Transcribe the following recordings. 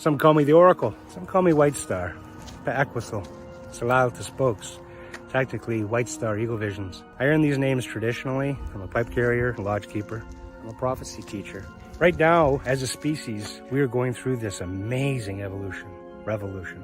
Some call me the Oracle. Some call me Whitestar, Aquasol, Salal to Spokes. Tactically, Whitestar Eagle Visions. I earn these names traditionally. I'm a pipe carrier, a lodge keeper. I'm a prophecy teacher. Right now, as a species, we are going through this amazing revolution.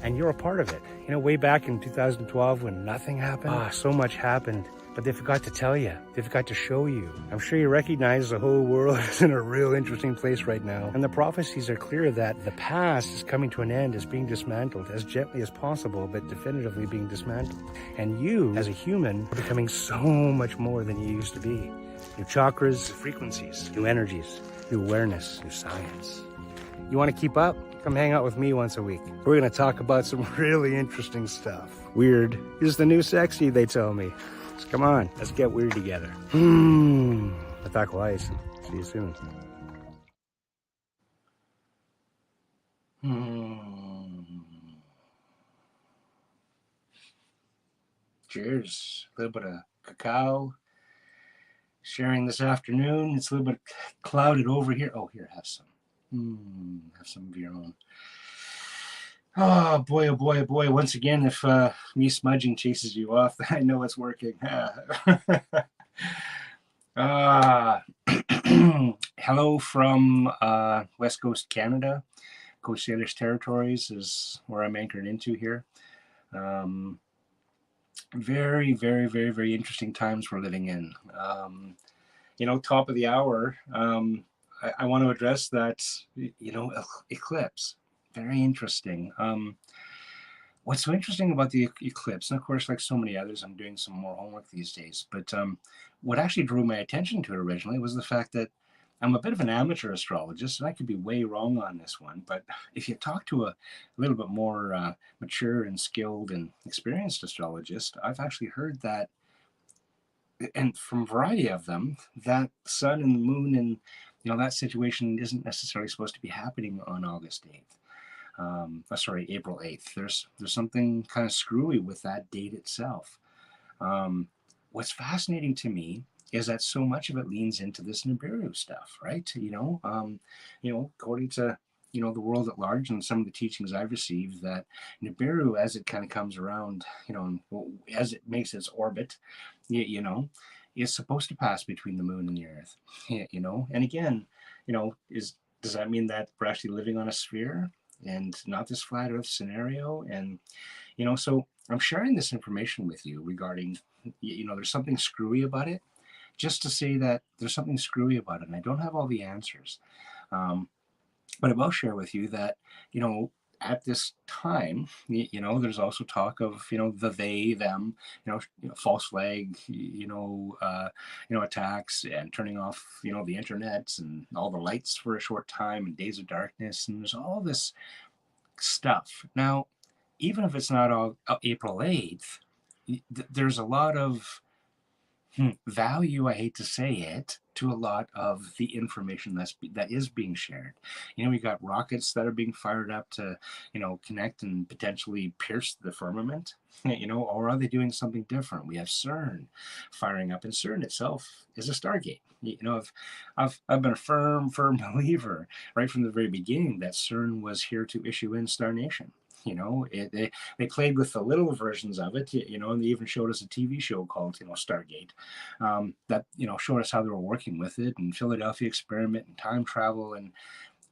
And you're a part of it. You know, way back in 2012 when nothing happened, so much happened. But they forgot to tell you. They forgot to show you. I'm sure you recognize the whole world is in a real interesting place right now. And the prophecies are clear that the past is coming to an end, is being dismantled as gently as possible, but definitively being dismantled. And you, as a human, are becoming so much more than you used to be. New chakras, frequencies, new energies, new awareness, new science. You want to keep up? Come hang out with me once a week. We're going to talk about some really interesting stuff. Weird is the new sexy, they tell me. So come on, let's get weird together. Attack ice. See you soon. Cheers. A little bit of cacao. Sharing this afternoon. It's a little bit clouded over here. Oh, here, have some. Have some of your own. Oh boy, oh boy, oh boy. Once again, if me smudging chases you off, I know it's working. Hello from West Coast Canada. Coast Salish Territories is where I'm anchored into here. Very, very, very, very interesting times we're living in. You know, top of the hour, I want to address that, you know, eclipse. Very interesting. What's so interesting about the eclipse, and of course, like so many others, I'm doing some more homework these days, but what actually drew my attention to it originally was the fact that I'm a bit of an amateur astrologist, and I could be way wrong on this one, but if you talk to a little bit more mature and skilled and experienced astrologist, I've actually heard that, and from a variety of them, that sun and the moon and, you know, that situation isn't necessarily supposed to be happening on August 8th. April 8th. There's something kind of screwy with that date itself. What's fascinating to me is that so much of it leans into this Nibiru stuff, right? You know, according to, you know, the world at large and some of the teachings I've received, that Nibiru, as it kind of comes around, you know, as it makes its orbit, you know, is supposed to pass between the moon and the earth, you know. And again, you know, does that mean that we're actually living on a sphere and not this flat earth scenario? And, you know, so I'm sharing this information with you regarding, you know, there's something screwy about it, just to say that there's something screwy about it. And I don't have all the answers. But I will share with you that, you know, at this time, you know, there's also talk of, you know, the they, them, you know, false flag, you know, attacks and turning off, you know, the internets and all the lights for a short time and days of darkness. And there's all this stuff. Now, even if it's not all April 8th, there's a lot of value, I hate to say it, to a lot of the information that is being shared. You know, we got rockets that are being fired up to, you know, connect and potentially pierce the firmament, you know, or are they doing something different? We have CERN firing up, and CERN itself is a Stargate. You know, I've been a firm believer right from the very beginning that CERN was here to issue in Star Nation. You know, they played with the little versions of it, you know, and they even showed us a TV show called, you know, Stargate, that, you know, showed us how they were working with it, and Philadelphia experiment and time travel. And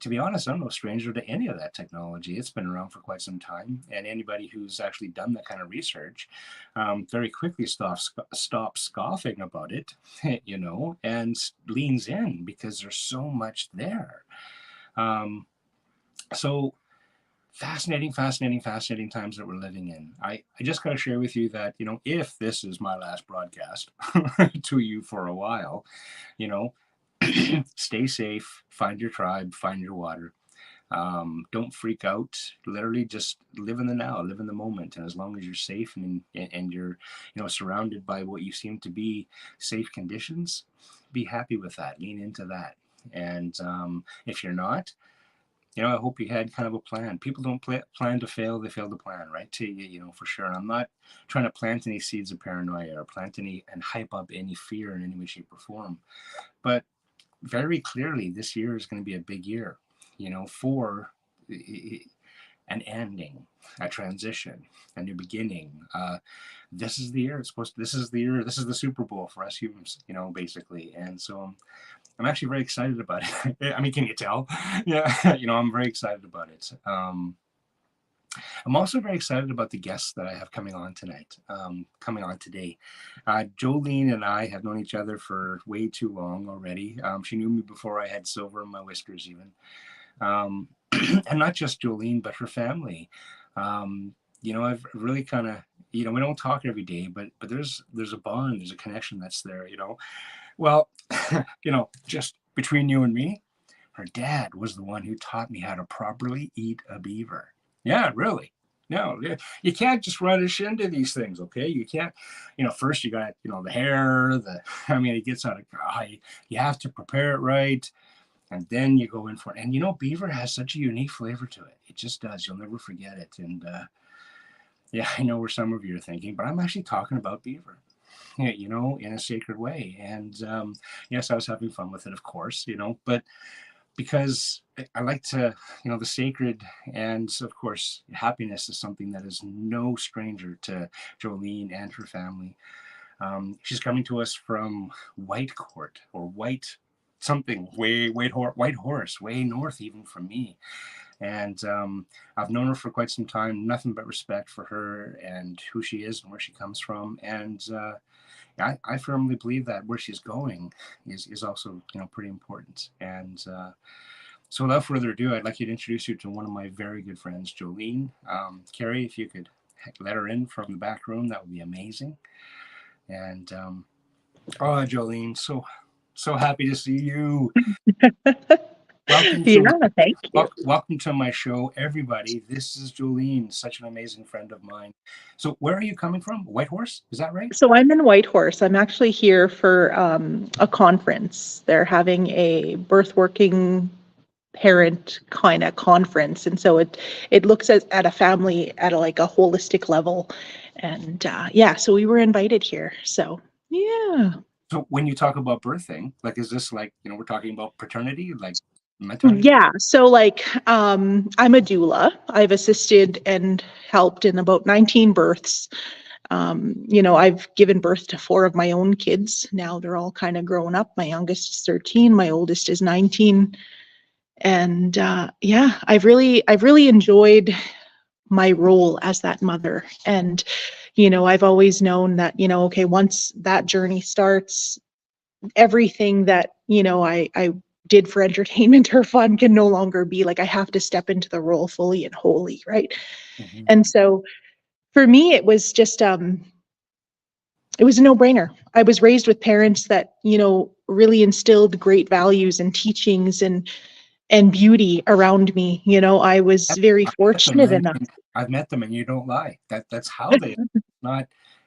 to be honest, I'm no stranger to any of that technology. It's been around for quite some time, and anybody who's actually done that kind of research very quickly stops scoffing about it, you know, and leans in because there's so much there. So fascinating times that we're living in. I just got to share with you that, you know, if this is my last broadcast to you for a while, you know, stay safe, find your tribe, find your water. Don't freak out. Literally just live in the now, live in the moment. And as long as you're safe and you're, you know, surrounded by what you seem to be safe conditions, be happy with that, lean into that. And if you're not, you know, I hope you had kind of a plan. People don't plan to fail, they fail to plan, right? You know, for sure. And I'm not trying to plant any seeds of paranoia or plant any and hype up any fear in any way, shape, or form. But very clearly, this year is going to be a big year, you know, for an ending, a transition, a new beginning. This is the year it's supposed to, this is the year, this is the Super Bowl for us humans, basically. And so I'm actually very excited about it. I mean, can you tell? Yeah, I'm very excited about it. I'm also very excited about the guests that I have coming on tonight, coming on today. Jolene and I have known each other for way too long already. She knew me before I had silver in my whiskers even. And not just Jolene, but her family. I've really kind of, we don't talk every day, but there's a bond, there's a connection that's there, Well, just between you and me, her dad was the one who taught me how to properly eat a beaver. Yeah, really. No, you can't just rush into these things, okay? You can't, first you got, the hair, it gets out of, you have to prepare it right. And then you go in for it. And, beaver has such a unique flavor to it. It just does. You'll never forget it. And yeah, I know where some of you are thinking, but I'm actually talking about beaver, in a sacred way. And yes, I was having fun with it, of course, but because I like to, the sacred, and of course, happiness is something that is no stranger to Jolene and her family. She's coming to us from White Court, or White something, White Horse, way north even from me. And I've known her for quite some time, nothing but respect for her and who she is and where she comes from. And I firmly believe that where she's going is also, pretty important. And so without further ado, I'd like you to introduce you to one of my very good friends, Jolene. Carrie, if you could let her in from the back room, that would be amazing. And Jolene, so happy to see you. Welcome Thank you. Welcome to my show, everybody. This is Jolene, such an amazing friend of mine. So where are you coming from? Whitehorse, is that right? So I'm in Whitehorse. I'm actually here for a conference. They're having a birth working parent kind of conference, and so it looks at a family at like a holistic level. And so we were invited here. So yeah. So when you talk about birthing, like, is this like, we're talking about paternity, like maternity? Yeah. So like, I'm a doula. I've assisted and helped in about 19 births. I've given birth to 4 of my own kids. Now they're all kind of grown up. My youngest is 13. My oldest is 19. And I've really enjoyed my role as that mother. And, I've always known that, okay, once that journey starts, everything that, I did for entertainment or fun can no longer be like, I have to step into the role fully and wholly, right? Mm-hmm. And so for me, it was just, it was a no-brainer. I was raised with parents that, really instilled great values and teachings and beauty around me. I was very fortunate enough. I've met them, and you don't lie. That's how they are.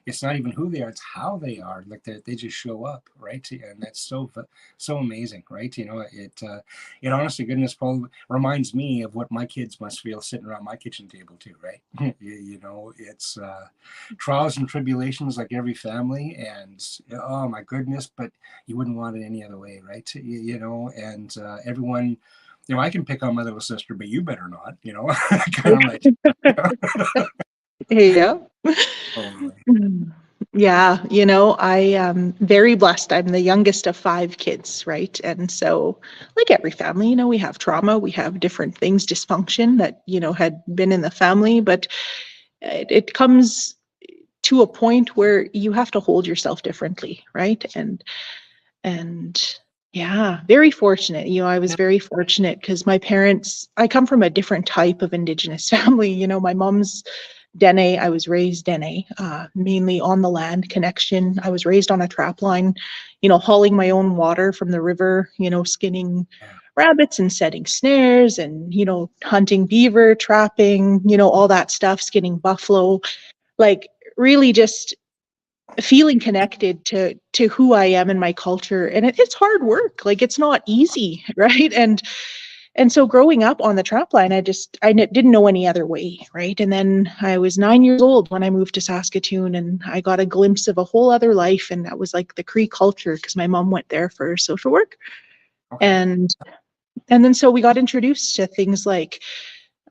It's not even who they are, it's how they are. Like they just show up, right? And that's so amazing, right? It honestly, goodness, Paul, reminds me of what my kids must feel sitting around my kitchen table too, right? It's trials and tribulations like every family, and oh my goodness, but you wouldn't want it any other way, right? And everyone. I can pick on my little sister, but you better not, kind of like. Yeah. Oh, Yeah, I am very blessed. I'm the youngest of 5 kids, right? And so, like every family, we have trauma, we have different things, dysfunction that, had been in the family, but it comes to a point where you have to hold yourself differently, right? And yeah, very fortunate. I was very fortunate because my parents, I come from a different type of Indigenous family. My mom's Dene. I was raised Dene, mainly on the land connection. I was raised on a trap line, hauling my own water from the river, skinning rabbits and setting snares and, hunting beaver, trapping, all that stuff, skinning buffalo, like really just feeling connected to who I am and my culture. And it's hard work. Like it's not easy, right? And so growing up on the trap line, I didn't know any other way, right? And then I was 9 years old when I moved to Saskatoon, and I got a glimpse of a whole other life, and that was like the Cree culture because my mom went there for social work. okay. And then so we got introduced to things like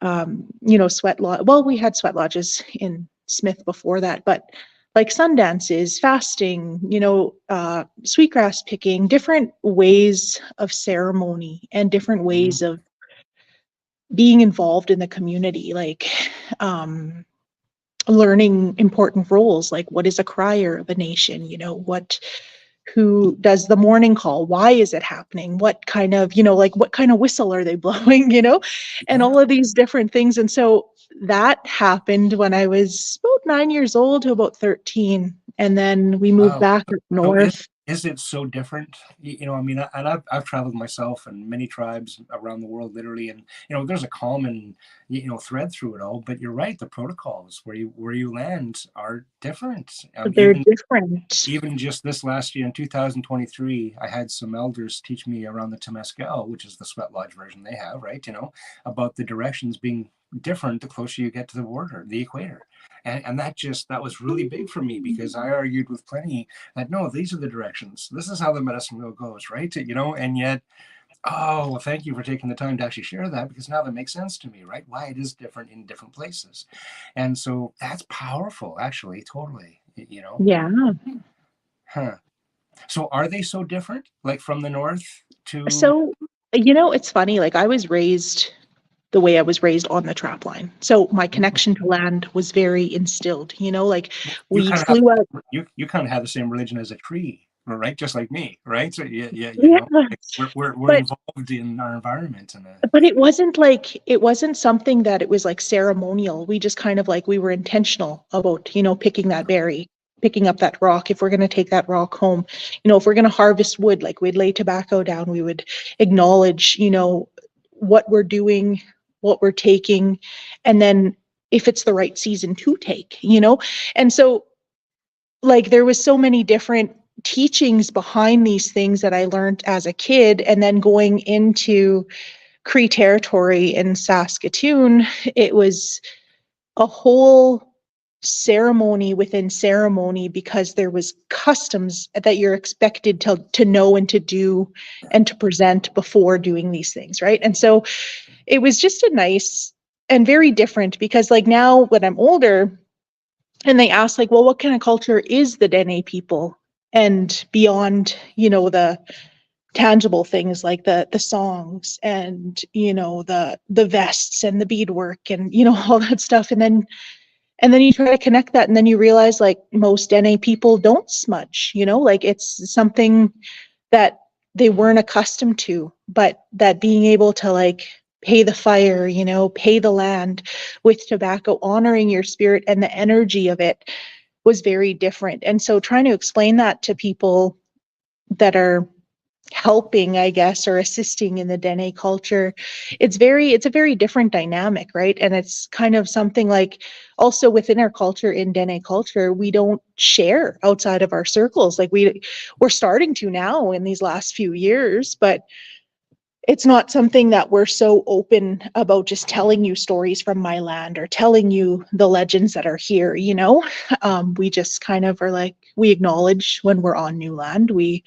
sweat lodge. Well, we had sweat lodges in Smith before that, but like sun dances, fasting, sweetgrass picking, different ways of ceremony and different Mhm. ways of being involved in the community, like learning important roles, like what is a crier of a nation, who does the morning call, why is it happening, what kind of, like what kind of whistle are they blowing, and Yeah. all of these different things. And so that happened when I was about 9 years old to about 13. And then we moved Wow. back up So north. is it so different? I mean, and I've traveled myself and many tribes around the world, literally, and there's a common thread through it all. But you're right, the protocols where you land are different. They're different. Even just this last year in 2023, I had some elders teach me around the Temescal, which is the sweat lodge version they have, right? About the directions being different the closer you get to the border, the equator. And that was really big for me because I argued with plenty that no, these are the directions. This is how the medicine wheel goes, right? And yet, oh, well, thank you for taking the time to actually share that because now that makes sense to me, right? Why it is different in different places. And so that's powerful, actually, totally. Yeah. Huh. So are they so different, like from the north to? So, it's funny, like I was raised the way I was raised on the trap line. So my connection to land was very instilled, like You we kind of have flew out. you kind of have the same religion as a tree, right? Just like me, right? So yeah, yeah, Yeah. like we're But involved in our environment and it wasn't something that it was like ceremonial. We just kind of like we were intentional about, picking that berry, picking up that rock. If we're going to take that rock home, if we're going to harvest wood, like we'd lay tobacco down, we would acknowledge, what we're doing, what we're taking, and then if it's the right season to take, And so like there was so many different teachings behind these things that I learned as a kid, and then going into Cree territory in Saskatoon, it was a whole ceremony within ceremony because there was customs that you're expected to know and to do and to present before doing these things, right? And so it was just a nice and very different because like now when I'm older and they ask like, well, what kind of culture is the Dene people? And beyond, the tangible things like the songs and the vests and the beadwork and all that stuff, and then you try to connect that, and then you realize like most Dene people don't smudge, like it's something that they weren't accustomed to, but that being able to like pay the fire, pay the land with tobacco, honoring your spirit and the energy of it was very different. And so trying to explain that to people that are helping, I guess, or assisting in the Dene culture, it's a very different dynamic, right? And it's kind of something like also within our culture, in Dene culture, we don't share outside of our circles. Like we're starting to now in these last few years, but it's not something that we're so open about just telling you stories from my land or telling you the legends that are here, we just kind of are like, we acknowledge when we're on new land. We,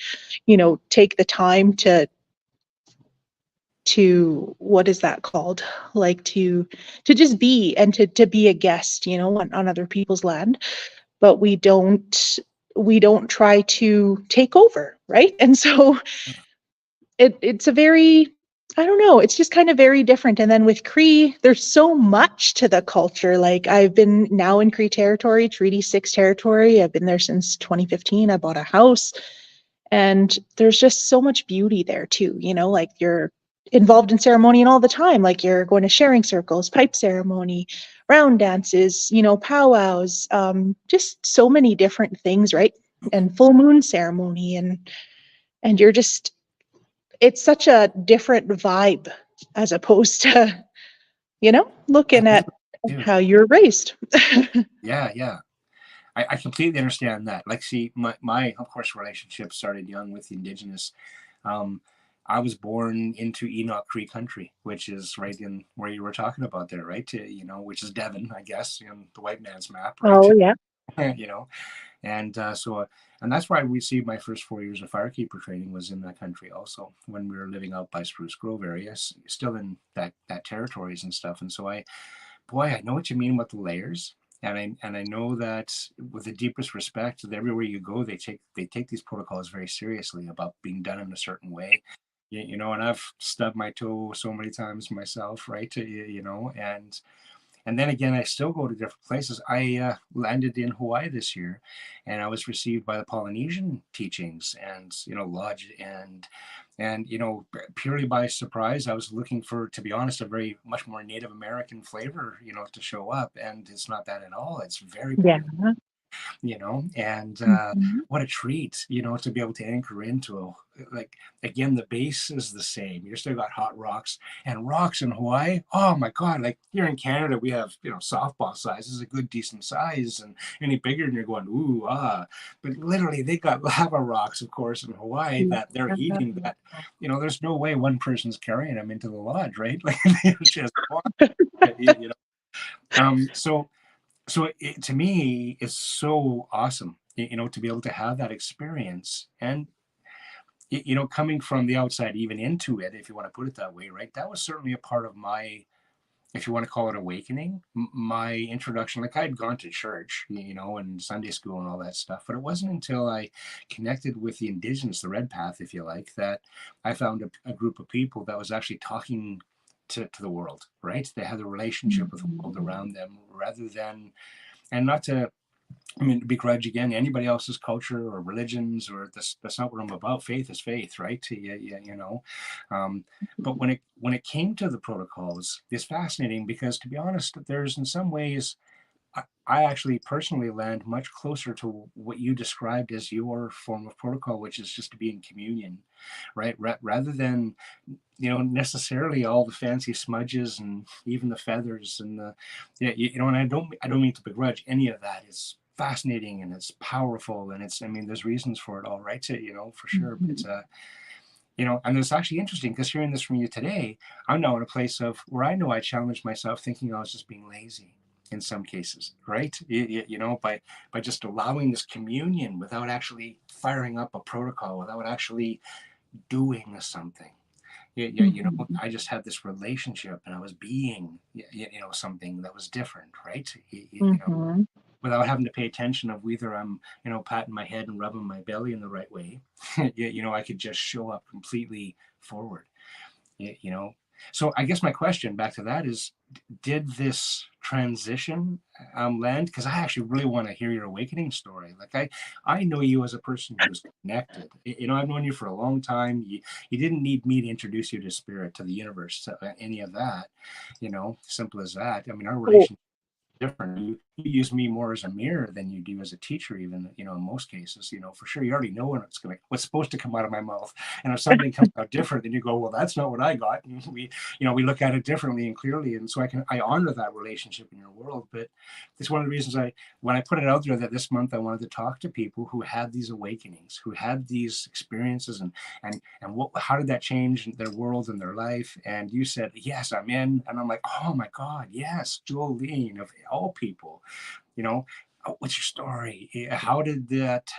take the time to what is that called, like to just be and to be a guest, on other people's land, but we don't try to take over, right? And so it's a very, I don't know, it's just kind of very different. And then with Cree, there's so much to the culture. Like I've been now in Cree territory, Treaty 6 territory. I've been there since 2015. I bought a house, and there's just so much beauty there too, like you're involved in ceremony and all the time, like you're going to sharing circles, pipe ceremony, round dances, powwows, just so many different things, right? And full moon ceremony, and you're just, it's such a different vibe as opposed to, looking It is at too. how you're raised. Yeah, yeah. I completely understand that. Like, see, my of course relationship started young with the Indigenous. Um, I was born into Enoch Cree country, which is right in where you were talking about there, right? Which is Devon, I guess, in the white man's map, right? Oh, yeah. you know. And and that's where I received my first 4 years of firekeeper training, was in that country also, when we were living out by Spruce Grove area, still in that territories and stuff. And so boy, I know what you mean about the layers. And I know that with the deepest respect, that everywhere you go, they take these protocols very seriously about being done in a certain way. And I've stubbed my toe so many times myself, right? And then again, I still go to different places. I landed in Hawaii this year, and I was received by the Polynesian teachings and lodge, and purely by surprise. I was looking for, to be honest, a very much more Native American flavor, to show up, and it's not that at all. It's very Yeah. and Mhm. what a treat, to be able to anchor into like, again, the base is the same. You're still got hot rocks, and rocks in Hawaii, oh my god, like here in Canada we have softball size is a good decent size, and any bigger and you're going ooh but literally they got lava rocks, of course, in Hawaii, that they're heating, that there's no way one person's carrying them into the lodge, right? Like they're just so to me, it's so awesome, to be able to have that experience. And, coming from the outside, even into it, if you want to put it that way, right? That was certainly a part of my, if you want to call it awakening, my introduction. Like, I had gone to church, and Sunday school and all that stuff, but it wasn't until I connected with the Indigenous, the Red Path, if you like, that I found a group of people that was actually talking to the world, right? They had a relationship with the world around them, rather than, and not to, begrudge again anybody else's culture or religions, or that's not what I'm about. Faith is faith, right? But when it came to the protocols, it's fascinating, because, to be honest, there's, in some ways, I actually personally land much closer to what you described as your form of protocol, which is just to be in communion, right? Rather than necessarily all the fancy smudges and even the feathers and the and I don't mean to begrudge any of that. It's fascinating and it's powerful, and there's reasons for it all, right? For sure. But Mhm. and it's actually interesting, because hearing this from you today, I'm now in a place of where I know I challenged myself, thinking I was just being lazy in some cases, right? By just allowing this communion without actually firing up a protocol, without actually doing something. Mhm. I just had this relationship, and I was being, something that was different, right? Mhm. Without having to pay attention of whether I'm, patting my head and rubbing my belly in the right way. I could just show up completely forward, you know. So I guess my question back to that is, did this transition land? Because I actually really want to hear your awakening story. Like, I know you as a person who's connected. I've known you for a long time. You didn't need me to introduce you to spirit, to the universe, to any of that. Simple as that. Our Oh, relationship different. You use me more as a mirror than you do as a teacher, even, in most cases, for sure. You already know what's supposed to come out of my mouth. And if something comes out different, then you go, well, that's not what I got. And we look at it differently and clearly. And so I honor that relationship in your world. But it's one of the reasons when I put it out there that this month I wanted to talk to people who had these awakenings, who had these experiences, and how did that change their world and their life? And you said, yes, I'm in. And I'm like, oh my God, yes, Jolene, of all people, what's your story? How did that,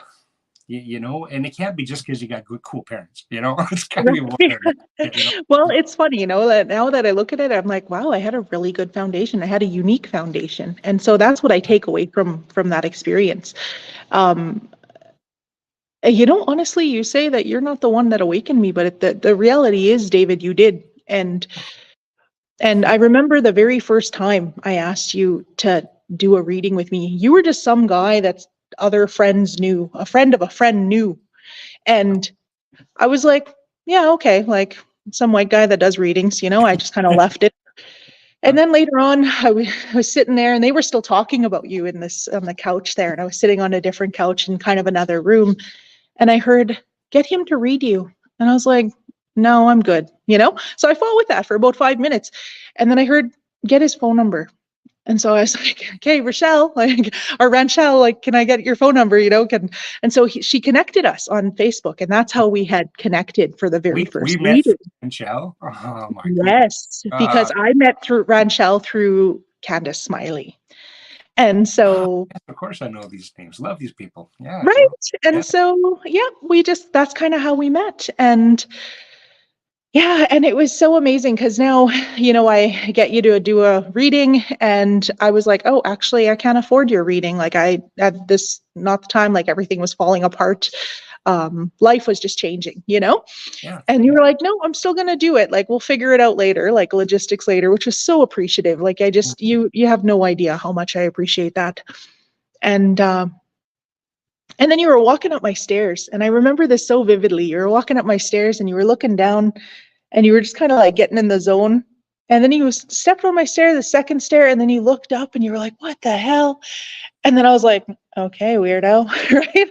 and it can't be just because you got good, cool parents, it's got to be more right. than that. Well, it's funny, that now that I look at it, I'm like, wow, I had a really good foundation. I had a unique foundation. And so that's what I take away from that experience. Um, honestly, you say that you're not the one that awakened me, but the reality is, David, you did. And I remember the very first time I asked you to do a reading with me, you were just some guy that other friends knew, a friend of a friend knew. And I was like, yeah, okay, like some white guy that does readings, I just kind of left it. And then later on, I was sitting there and they were still talking about you in this on the couch there. And I was sitting on a different couch in kind of another room. And I heard, get him to read you. And I was like, no, I'm good. So I fought with that for about 5 minutes. And then I heard, get his phone number. And so I was like, okay, Rochelle, like, or Ranchelle, like, can I get your phone number? And so she connected us on Facebook, and that's how we had connected for the very We first met reading. Michelle. Oh my goodness. Yes, because I met through Ranchelle through Candace Smiley. And Ah, so, yes, of course I know these names. Love these people. Yeah, right. totally. And Yeah, so, yeah, that's kind of how we met. And yeah, and it was so amazing because now, I get you to do a reading, and I was like, oh, actually, I can't afford your reading. Like, I at this not the time, like everything was falling apart. Life was just changing. yeah, And you yeah. were like, no, I'm still gonna do it. Like, we'll figure it out later, like logistics later, which was so appreciative. Like, I just you have no idea how much I appreciate that. And and then you were walking up my stairs, and I remember this so vividly. You were walking up my stairs, and you were looking down, and you were just kind of like getting in the zone. And then you stepped on my stair, the second stair, and then you looked up, and you were like, "What the hell?" And then I was like, "Okay, weirdo," right?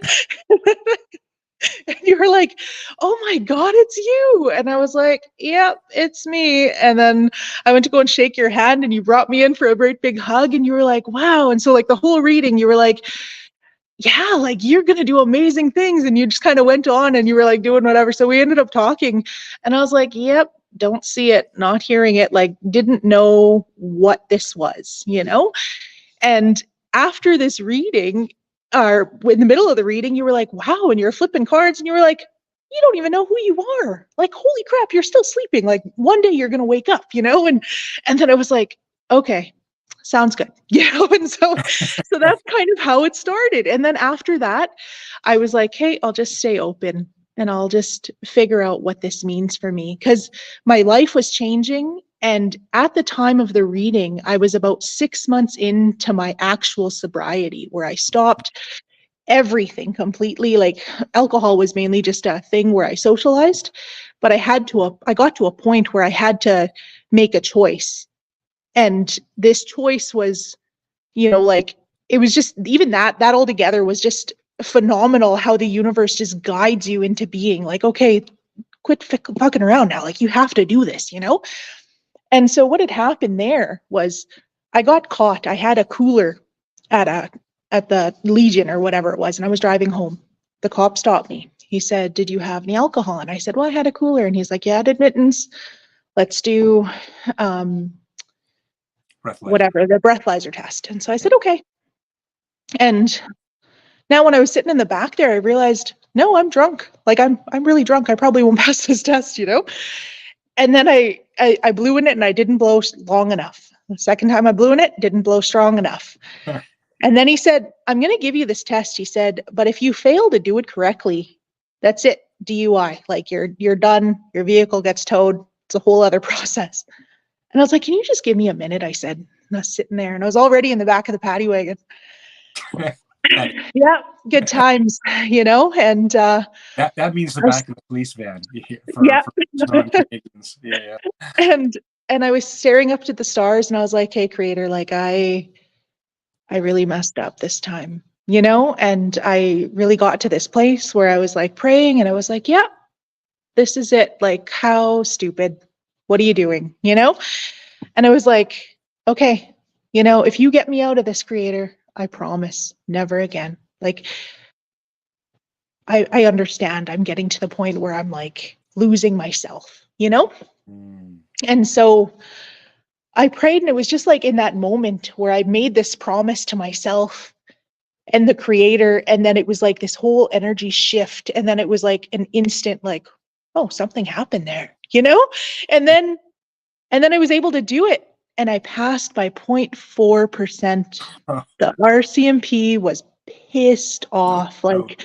And you were like, "Oh my God, it's you." And I was like, "Yep, it's me." And then I went to go and shake your hand, and you brought me in for a great big hug, and you were like, "Wow." And so, like, the whole reading, you were like, yeah, like, you're going to do amazing things. And you just kind of went on, and you were like doing whatever. So we ended up talking, and I was like, yep, don't see it, not hearing it, like, didn't know what this was. And after this reading, or in the middle of the reading, you were like, wow. And you're flipping cards, and you were like, you don't even know who you are. Like, holy crap, you're still sleeping. Like, one day you're going to wake up. And then I was like, okay, sounds good. And so that's kind of how it started. And then after that, I was like, hey, I'll just stay open, and I'll just figure out what this means for me, because my life was changing. And at the time of the reading, I was about 6 months into my actual sobriety, where I stopped everything completely. Like, alcohol was mainly just a thing where I socialized, but I got to a point where I had to make a choice. And this choice was, like, it was just, even that altogether was just phenomenal, how the universe just guides you into being like, okay, quit fucking around now. Like, you have to do this. And so what had happened there was, I got caught. I had a cooler at the Legion or whatever it was, and I was driving home. The cop stopped me. He said, "Did you have any alcohol?" And I said, "Well, I had a cooler." And he's like, "Yeah, admittance. Let's do um, Breathalyzer. whatever, the breathalyzer test." And so I said, "Okay." And now when I was sitting in the back there, I realized, no, I'm drunk. Like, I'm really drunk. I probably won't pass this test. And then I blew in it, and I didn't blow long enough. The second time I blew in it, didn't blow strong enough. And then he said, "I'm going to give you this test." He said, "But if you fail to do it correctly, that's it. DUI. Like, you're done. Your vehicle gets towed. It's a whole other process." And I was like, "Can you just give me a minute?" I said. And I was sitting there, and I was already in the back of the paddy wagon. that, Yeah, good times, and that means the I was, back of the police van for yeah. non-Canadians. Yeah, and and I was staring up to the stars, and I was like, "Hey, creator, like, I really messed up this time. And I really got to this place where I was like praying, and I was like, yeah, this is it. Like, how stupid. What are you doing? And I was like, okay, if you get me out of this, creator, I promise never again. Like, I understand I'm getting to the point where I'm like losing myself. mm. And so I prayed, and it was just like in that moment where I made this promise to myself and the creator, and then it was like this whole energy shift, and then it was like an instant, like, oh, something happened there. And then I was able to do it, and I passed by 0.4%. Huh. The RCMP was pissed No, off, no. like,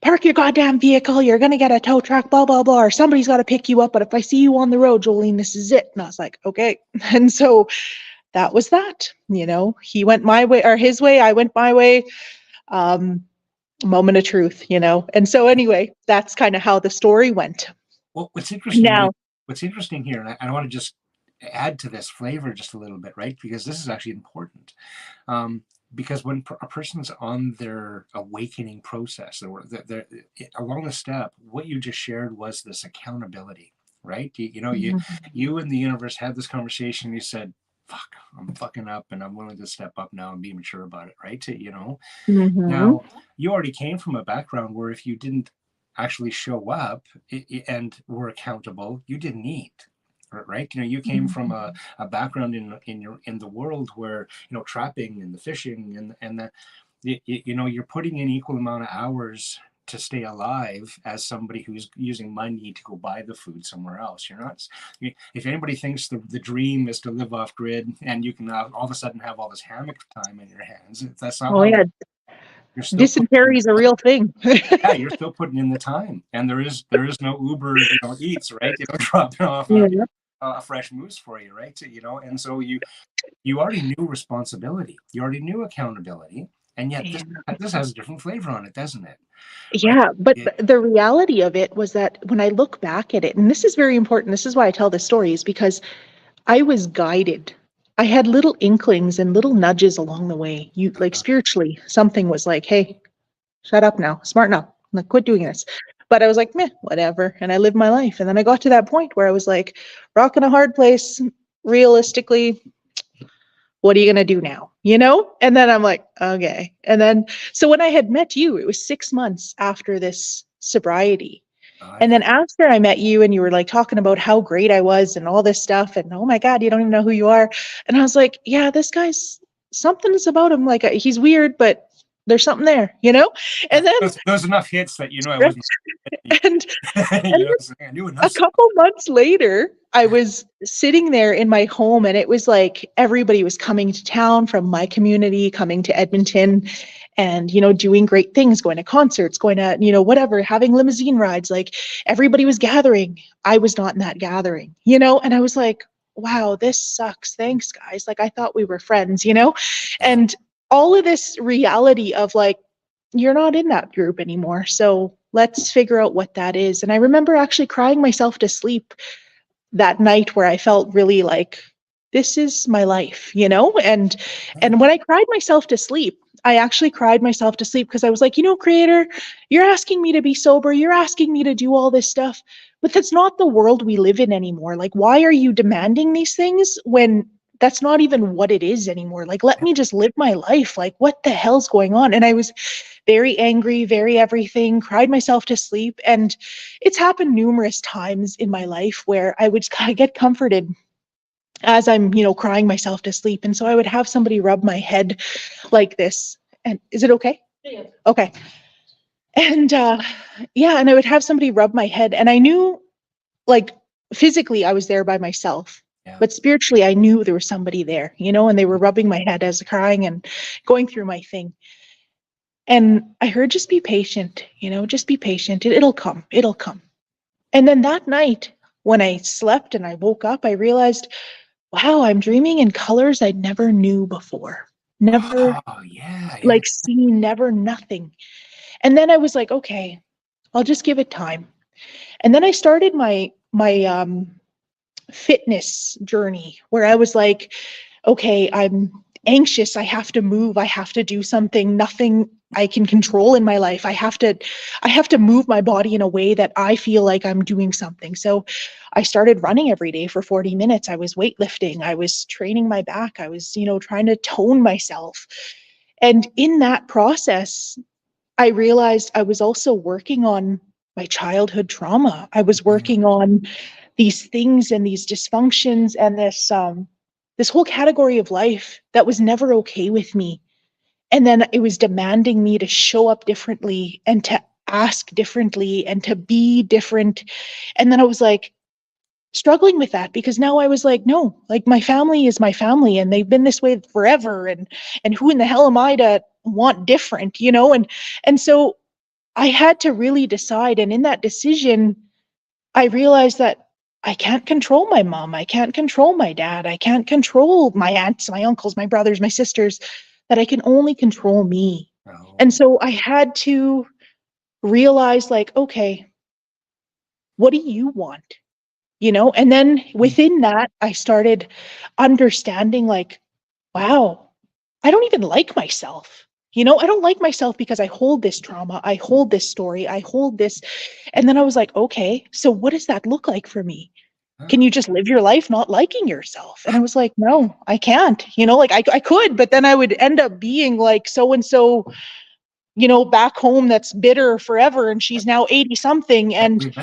"Park your goddamn vehicle, you're gonna get a tow truck, blah blah blah, or somebody's got to pick you up, but if I see you on the road, Jolene, this is it." And I was like, okay. And so that was that. He went my way, or his way, I went my way. um Moment of truth. And so anyway, that's kind of how the story went. Well, Now, what's interesting here, and I want to just add to this flavor just a little bit, right? Because this is actually important. Because when a person's on their awakening process, or they're along the step, what you just shared was this accountability, right? You and the universe had this conversation. You said, "Fuck, I'm fucking up, and I'm willing to step up now and be mature about it," right? mhm, Now, you already came from a background where if you didn't actually show up and were accountable, you didn't eat. right? You came from a background in the world where, trapping and the fishing and the, you're putting in equal amount of hours to stay alive as somebody who's using money to go buy the food somewhere else. You're not, if anybody thinks the dream is to live off grid and you can all of a sudden have all this hammock time in your hands, that's not Oh how. yeah, You're still dysentery is a real thing. yeah, you're still putting in the time, and there is no Uber, eats, right? Dropping off Yeah. a fresh moose for you, right? And so you already knew responsibility, you already knew accountability, and yet this has a different flavor on it, doesn't it? Right? Yeah, but the reality of it was that when I look back at it, and this is very important, this is why I tell this story, is because I was guided. I had little inklings and little nudges along the way. You like spiritually, something was like, hey, shut up now, smarten up, like quit doing this. But I was like, meh, whatever. And I lived my life. And then I got to that point where I was like, rock in a hard place, realistically, what are you going to do now? And then I'm like, okay. And then, so when I had met you, it was 6 months after this sobriety. And then after I met you and you were like talking about how great I was and all this stuff, and oh my God, you don't even know who you are. And I was like, yeah, this guy's, something's about him. Like he's weird, but there's something there, And then there's enough hits that I wasn't. and, and I knew a couple months later, I was sitting there in my home, and it was like everybody was coming to town from my community, coming to Edmonton, and doing great things, going to concerts, going to whatever, having limousine rides. Like everybody was gathering. I was not in that gathering, and I was like, wow, this sucks. Thanks, guys. Like I thought we were friends, and all of this reality of like, you're not in that group anymore. So let's figure out what that is. And I remember actually crying myself to sleep that night where I felt really like, this is my life, and when I cried myself to sleep, I actually cried myself to sleep because I was like, Creator, you're asking me to be sober. You're asking me to do all this stuff, but that's not the world we live in anymore. Like, why are you demanding these things when that's not even what it is anymore? Like, let me just live my life. Like, what the hell's going on? And I was very angry, very everything, cried myself to sleep. And it's happened numerous times in my life where I would get comforted as I'm, crying myself to sleep. And so I would have somebody rub my head like this. And is it okay? Yeah. Okay. And and I would have somebody rub my head, and I knew, like, physically I was there by myself. Yeah. But spiritually, I knew there was somebody there, and they were rubbing my head as crying and going through my thing. And I heard, just be patient, just be patient. It'll come. It'll come. And then that night when I slept and I woke up, I realized, wow, I'm dreaming in colors I never knew before. Never like seen, never nothing. And then I was like, okay, I'll just give it time. And then I started my fitness journey where I was like, okay, I'm anxious. I have to move. I have to do something. Nothing I can control in my life. I have to move my body in a way that I feel like I'm doing something. So I started running every day for 40 minutes. I was weightlifting. I was training my back. I was, trying to tone myself. And in that process, I realized I was also working on my childhood trauma. I was working on these things and these dysfunctions and this whole category of life that was never okay with me. And then it was demanding me to show up differently and to ask differently and to be different. And then I was like struggling with that because now I was like, no, like my family is my family and they've been this way forever. And who in the hell am I to want different, And so I had to really decide. And in that decision, I realized that I can't control my mom. I can't control my dad. I can't control my aunts, my uncles, my brothers, my sisters, that I can only control me. Oh. And so I had to realize, like, okay, what do you want? And then within that, I started understanding, like, wow, I don't even like myself. I don't like myself because I hold this trauma. I hold this story. I hold this. And then I was like, okay, so what does that look like for me? Can you just live your life not liking yourself? And I was like, no, I can't. Like I could, but then I would end up being like so-and-so, back home that's bitter forever. And she's now 80 something. And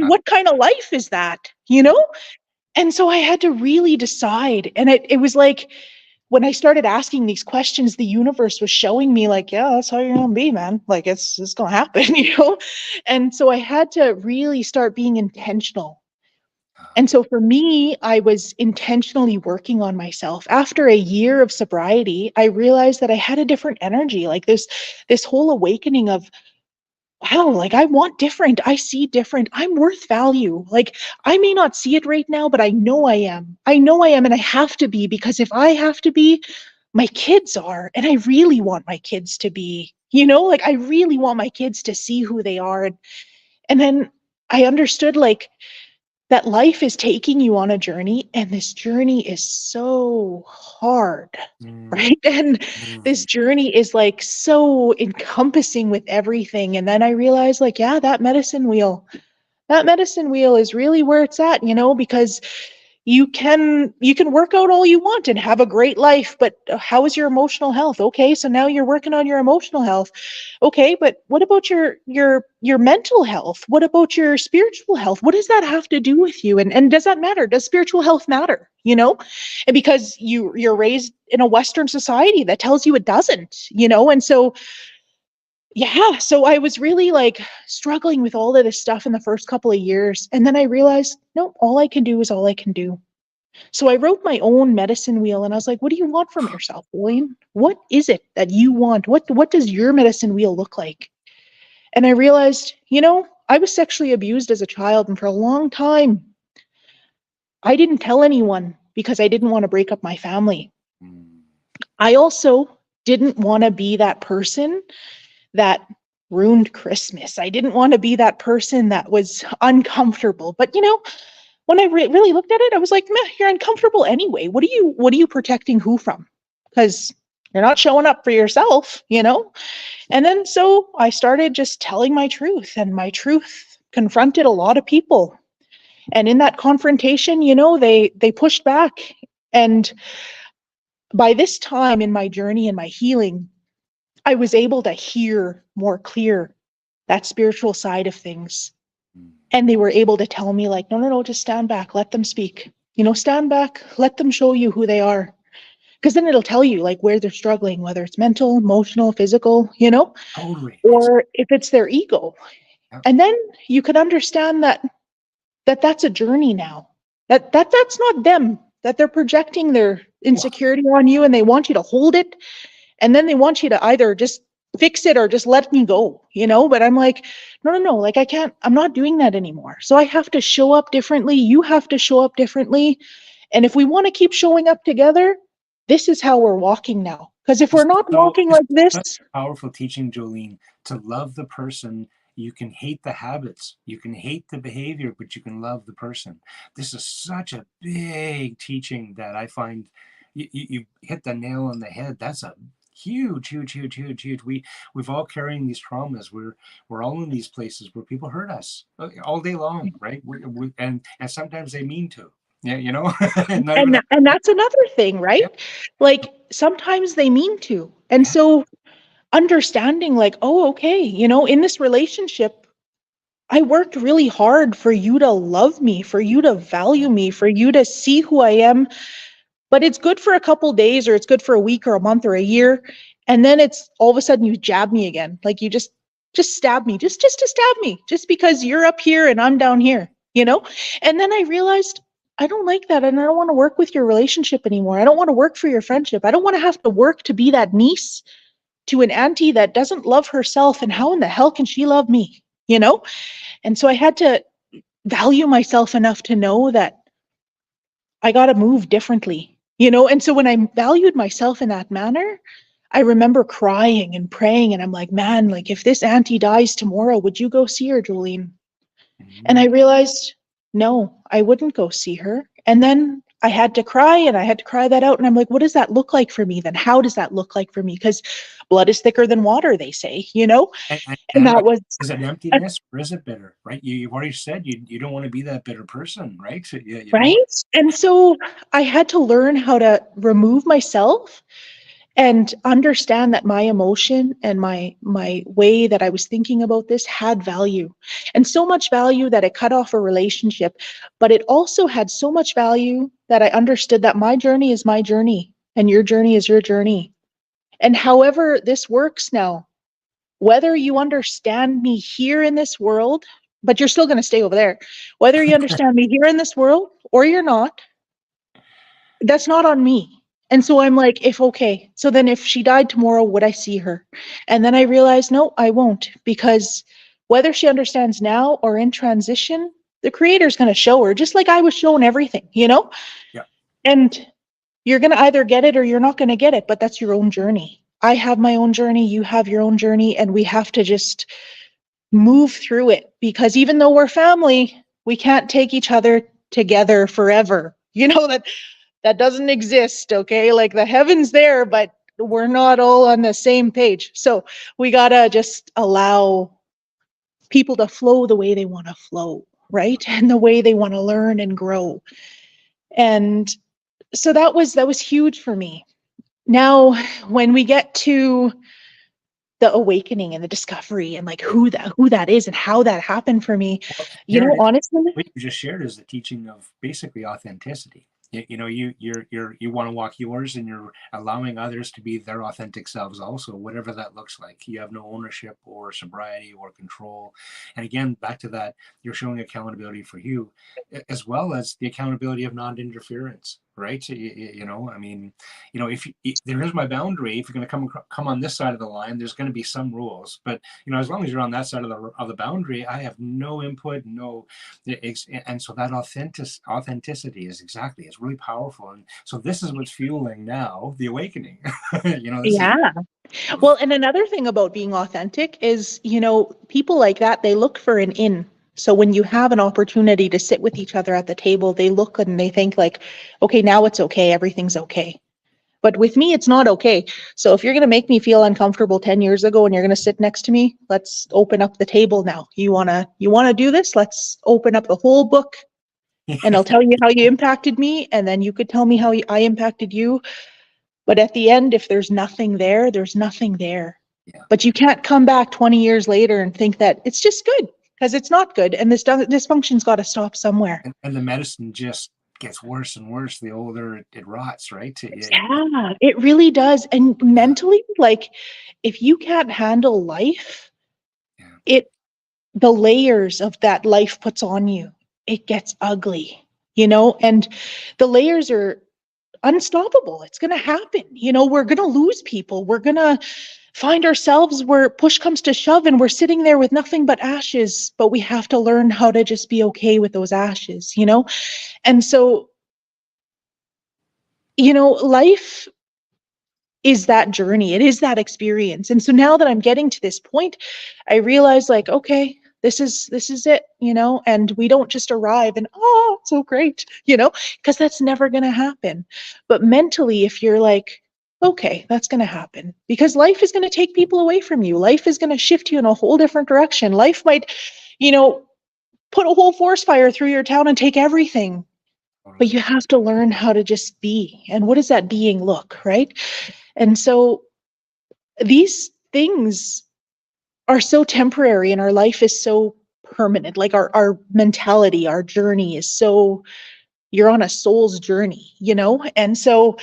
what kind of life is that? And so I had to really decide. And it was like, when I started asking these questions, the universe was showing me like, yeah, that's how you're gonna be, man. Like it's gonna happen, you know? And so I had to really start being intentional. And so for me, I was intentionally working on myself. After a year of sobriety, I realized that I had a different energy, like this whole awakening of, wow, like I want different. I see different. I'm worth value. Like I may not see it right now, but I know I am. I know I am, and I have to be, because if I have to be, my kids are. And I really want my kids to be, like I really want my kids to see who they are. And then I understood like that life is taking you on a journey, and this journey is so hard. Mm, Right. And this mm, journey is like so encompassing with everything. And then I realized, like, yeah, that medicine wheel is really where it's at, because you can work out all you want and have a great life, but how is your emotional health? Okay, so now you're working on your emotional health. Okay, but what about your mental health? What about your spiritual health? What does that have to do with you? And does that matter? Does spiritual health matter? And because you're raised in a Western society that tells you it doesn't. And so yeah, so I was really like struggling with all of this stuff in the first couple of years. And then I realized, no, all I can do is all I can do. So I wrote my own medicine wheel, and I was like, what do you want from yourself, William? What is it that you want? What does your medicine wheel look like? And I realized, I was sexually abused as a child, and for a long time, I didn't tell anyone because I didn't want to break up my family. mm. I also didn't want to be that person that ruined Christmas. I didn't want to be that person that was uncomfortable. But when I really looked at it, I was like, meh, you're uncomfortable anyway. What are you protecting who from? Because you're not showing up for yourself. And then so I started just telling my truth, and my truth confronted a lot of people. And in that confrontation, they pushed back. And by this time in my journey and my healing, I was able to hear more clear that spiritual side of things. Mm. And they were able to tell me, like, no, no, no, just stand back, let them speak. Stand back, let them show you who they are. Because then it'll tell you like where they're struggling, whether it's mental, emotional, physical, Totally. or if it's their ego. Yep. And then you could understand that's a journey now. That's not them, that they're projecting their Wow. insecurity on you, and they want you to hold it, and then they want you to either just fix it or just let me go. But I'm like, no, no, no, like I'm not doing that anymore. So I have to show up differently. You have to show up differently. And if we want to keep showing up together, this is how we're walking now. Because if we're not walking It's like this, such a powerful teaching, Jolene, to love the person. You can hate the habits, you can hate the behavior, but you can love the person. This is such a big teaching that I find you hit the nail on the head. That's a huge, huge, huge, huge, huge. We've all carrying these traumas. We're all in these places where people hurt us all day long, right? And sometimes they mean to. Yeah, not even. and that's another thing, right? Yep. Like sometimes they mean to. And Yeah. so understanding like, oh, okay, in this relationship, I worked really hard for you to love me, for you to value Yeah. me, for you to see who I am. But it's good for a couple days, or it's good for a week or a month or a year. And then it's all of a sudden you jab me again. Like you just stab me, just to stab me, just because you're up here and I'm down here. And then I realized I don't like that. And I don't want to work with your relationship anymore. I don't want to work for your friendship. I don't want to have to work to be that niece to an auntie that doesn't love herself. And how in the hell can she love me? And so I had to value myself enough to know that I got to move differently. And so when I valued myself in that manner, I remember crying and praying, and I'm like, man, like if this auntie dies tomorrow, would you go see her, Jolene? And I Mhm. realized, no, I wouldn't go see her. And then I had to cry, and I had to cry that out. And I'm like, what does that look like for me then? How does that look like for me? Because blood is thicker than water, they say. And And that was is it emptiness or is it bitter, right? You've already said you don't want to be that bitter person, right? So, yeah. right. And so I had to learn how to remove myself and understand that my emotion and my way that I was thinking about this had value, and so much value that it cut off a relationship. But it also had so much value that I understood that my journey is my journey and your journey is your journey. And however this works now, whether you understand me here in this world, but you're still going to stay over there, whether you understand me here in this world or you're not, that's not on me. And so I'm like, okay, so then if she died tomorrow, would I see her? And then I realized, no, I won't, because whether she understands now or in transition, the creator's going to show her, just like I was shown everything, Yeah. And you're going to either get it or you're not going to get it, but that's your own journey. I have my own journey, you have your own journey, and we have to just move through it, because even though we're family, we can't take each other together forever. That doesn't exist, okay? Like the heaven's there, but we're not all on the same page. So we gotta just allow people to flow the way they want to flow, right? And the way they want to learn and grow. And so that was huge for me. Now, when we get to the awakening and the discovery and like who that is and how that happened for me, Well, there it is. honestly, What you just shared is the teaching of basically authenticity. You want to walk yours, and you're allowing others to be their authentic selves also, whatever that looks like. You have no ownership or sobriety or control. And again, back to that, you're showing accountability for you, as well as the accountability of non-interference, right? If there is my boundary, if you're going to come on this side of the line, there's going to be some rules. But as long as you're on that side of the boundary, I have no input, no. And so that authenticity is really powerful. And so this is what's fueling now the awakening. yeah. Well, and another thing about being authentic is, people like that, they look for an in. So when you have an opportunity to sit with each other at the table, they look and they think like, okay, now it's okay, everything's okay. But with me, it's not okay. So if you're going to make me feel uncomfortable 10 years ago and you're going to sit next to me, let's open up the table now. You want to do this? Let's open up the whole book, and I'll tell you how you impacted me, and then you could tell me how I impacted you. But at the end, if there's nothing there, there's nothing there. Yeah. But you can't come back 20 years later and think that it's just good, because it's not good. And this dysfunction's got to stop somewhere. And the medicine just gets worse and worse the older it rots, right? Yeah, it really does. And mentally, like, if you can't handle life, the layers of that life puts on you, it gets ugly, and the layers are unstoppable. It's going to happen. We're going to lose people. We're going to find ourselves where push comes to shove and we're sitting there with nothing but ashes, but we have to learn how to just be okay with those ashes, And so, life is that journey. It is that experience. And so now that I'm getting to this point, I realize like, okay, this is it, and we don't just arrive and, oh, so great, because that's never going to happen. But mentally, if you're like, okay, that's going to happen, because life is going to take people away from you. Life is going to shift you in a whole different direction. Life might, put a whole forest fire through your town and take everything. But you have to learn how to just be. And what does that being look, right? And so these things are so temporary and our life is so permanent. Like our mentality, our journey is so, you're on a soul's journey, And so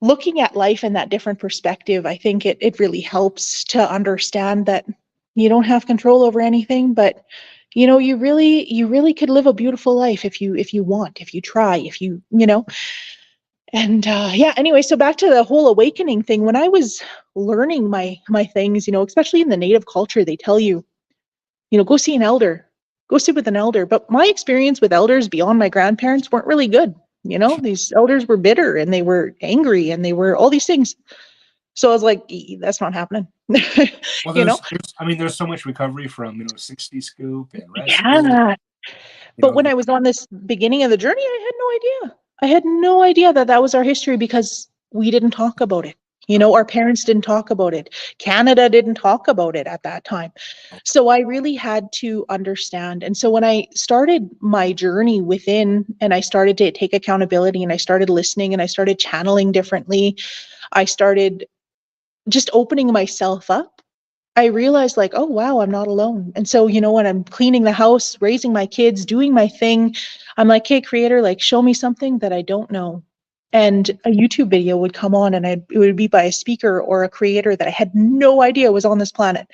looking at life in that different perspective, I think it really helps to understand that you don't have control over anything, but you really could live a beautiful life if you want, if you try, if you. And anyway, so back to the whole awakening thing. When I was learning my things, especially in the Native culture, they tell you, go see an elder, go sit with an elder. But my experience with elders beyond my grandparents weren't really good. These elders were bitter and they were angry and they were all these things. So I was like, that's not happening. Well, there's so much recovery from 60 scoop and rest. Yeah. But when I was on this beginning of the journey, I had no idea. I had no idea that was our history, because we didn't talk about it. Our parents didn't talk about it. Canada didn't talk about it at that time. So I really had to understand. And so when I started my journey within, and I started to take accountability, and I started listening, and I started channeling differently, I started just opening myself up, I realized like, oh, wow, I'm not alone. And so, when I'm cleaning the house, raising my kids, doing my thing, I'm like, hey, creator, like, show me something that I don't know. And a YouTube video would come on, and it would be by a speaker or a creator that I had no idea was on this planet.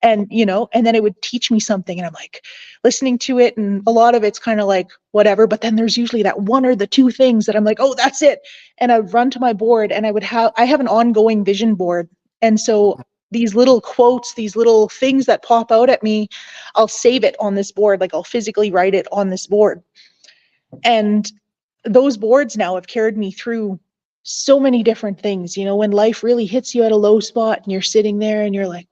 And, and then it would teach me something, and I'm like listening to it, and a lot of it's kind of like whatever, but then there's usually that one or the two things that I'm like, oh, that's it. And I'd run to my board, and I have an ongoing vision board. And so these little quotes, these little things that pop out at me, I'll save it on this board. Like, I'll physically write it on this board. And those boards now have carried me through so many different things, when life really hits you at a low spot and you're sitting there and you're like,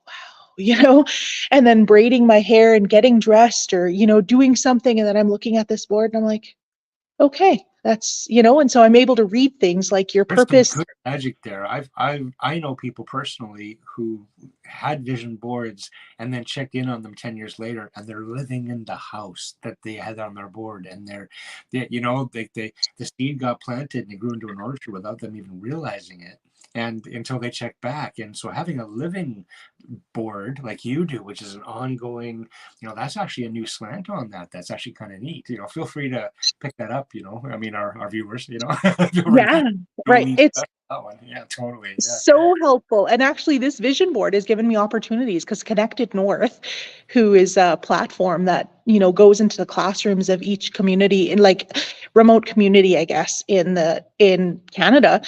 wow, and then braiding my hair and getting dressed, or, doing something. And then I'm looking at this board and I'm like, okay, that's, and so I'm able to read things like your There's some purpose. good magic there. I know people personally who had vision boards and then checked in on them 10 years later, and they're living in the house that they had on their board, and the seed got planted and it grew into an orchard without them even realizing it, and until they check back. And so having a living board like you do, which is an ongoing, that's actually a new slant on that. That's actually kind of neat. Feel free to pick that up. I mean, our viewers, Yeah, right. It's that one. Yeah, totally. Yeah. so helpful. And actually, this vision board has given me opportunities, because Connected North, who is a platform that, goes into the classrooms of each community, in like remote community, I guess, in Canada,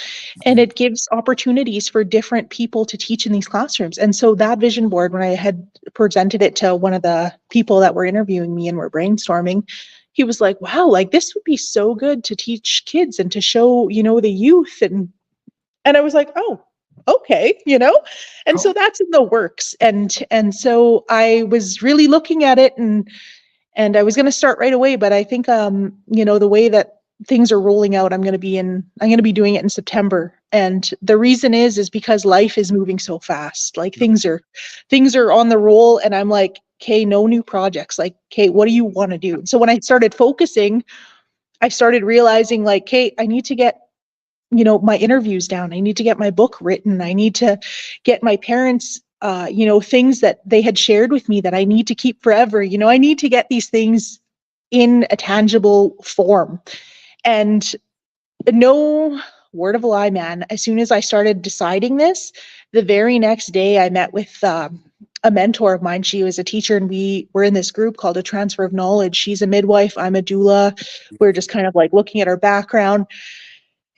and it gives opportunities for different people to teach in these classrooms. And so that vision board, when I had presented it to one of the people that were interviewing me and were brainstorming, he was like, wow, like, this would be so good to teach kids and to show, the youth. And I was like, oh, okay, and so Cool. that's in the works. And so I was really looking at it, and I was going to start right away, but I think the way that things are rolling out, I'm going to be doing it in September. And the reason is because life is moving so fast. Like, things are on the roll, and I'm like, okay, no new projects. Like, okay, what do you want to do? And so when I started focusing, I started realizing, like, hey, I need to get my interviews down. I need to get my book written. I need to get my parents, things that they had shared with me that I need to keep forever. I need to get these things in a tangible form. And no word of a lie, man, as soon as I started deciding this, the very next day I met with a mentor of mine. She was a teacher, and we were in this group called A Transfer of Knowledge. She's a midwife. I'm a doula. We're just kind of like looking at our background.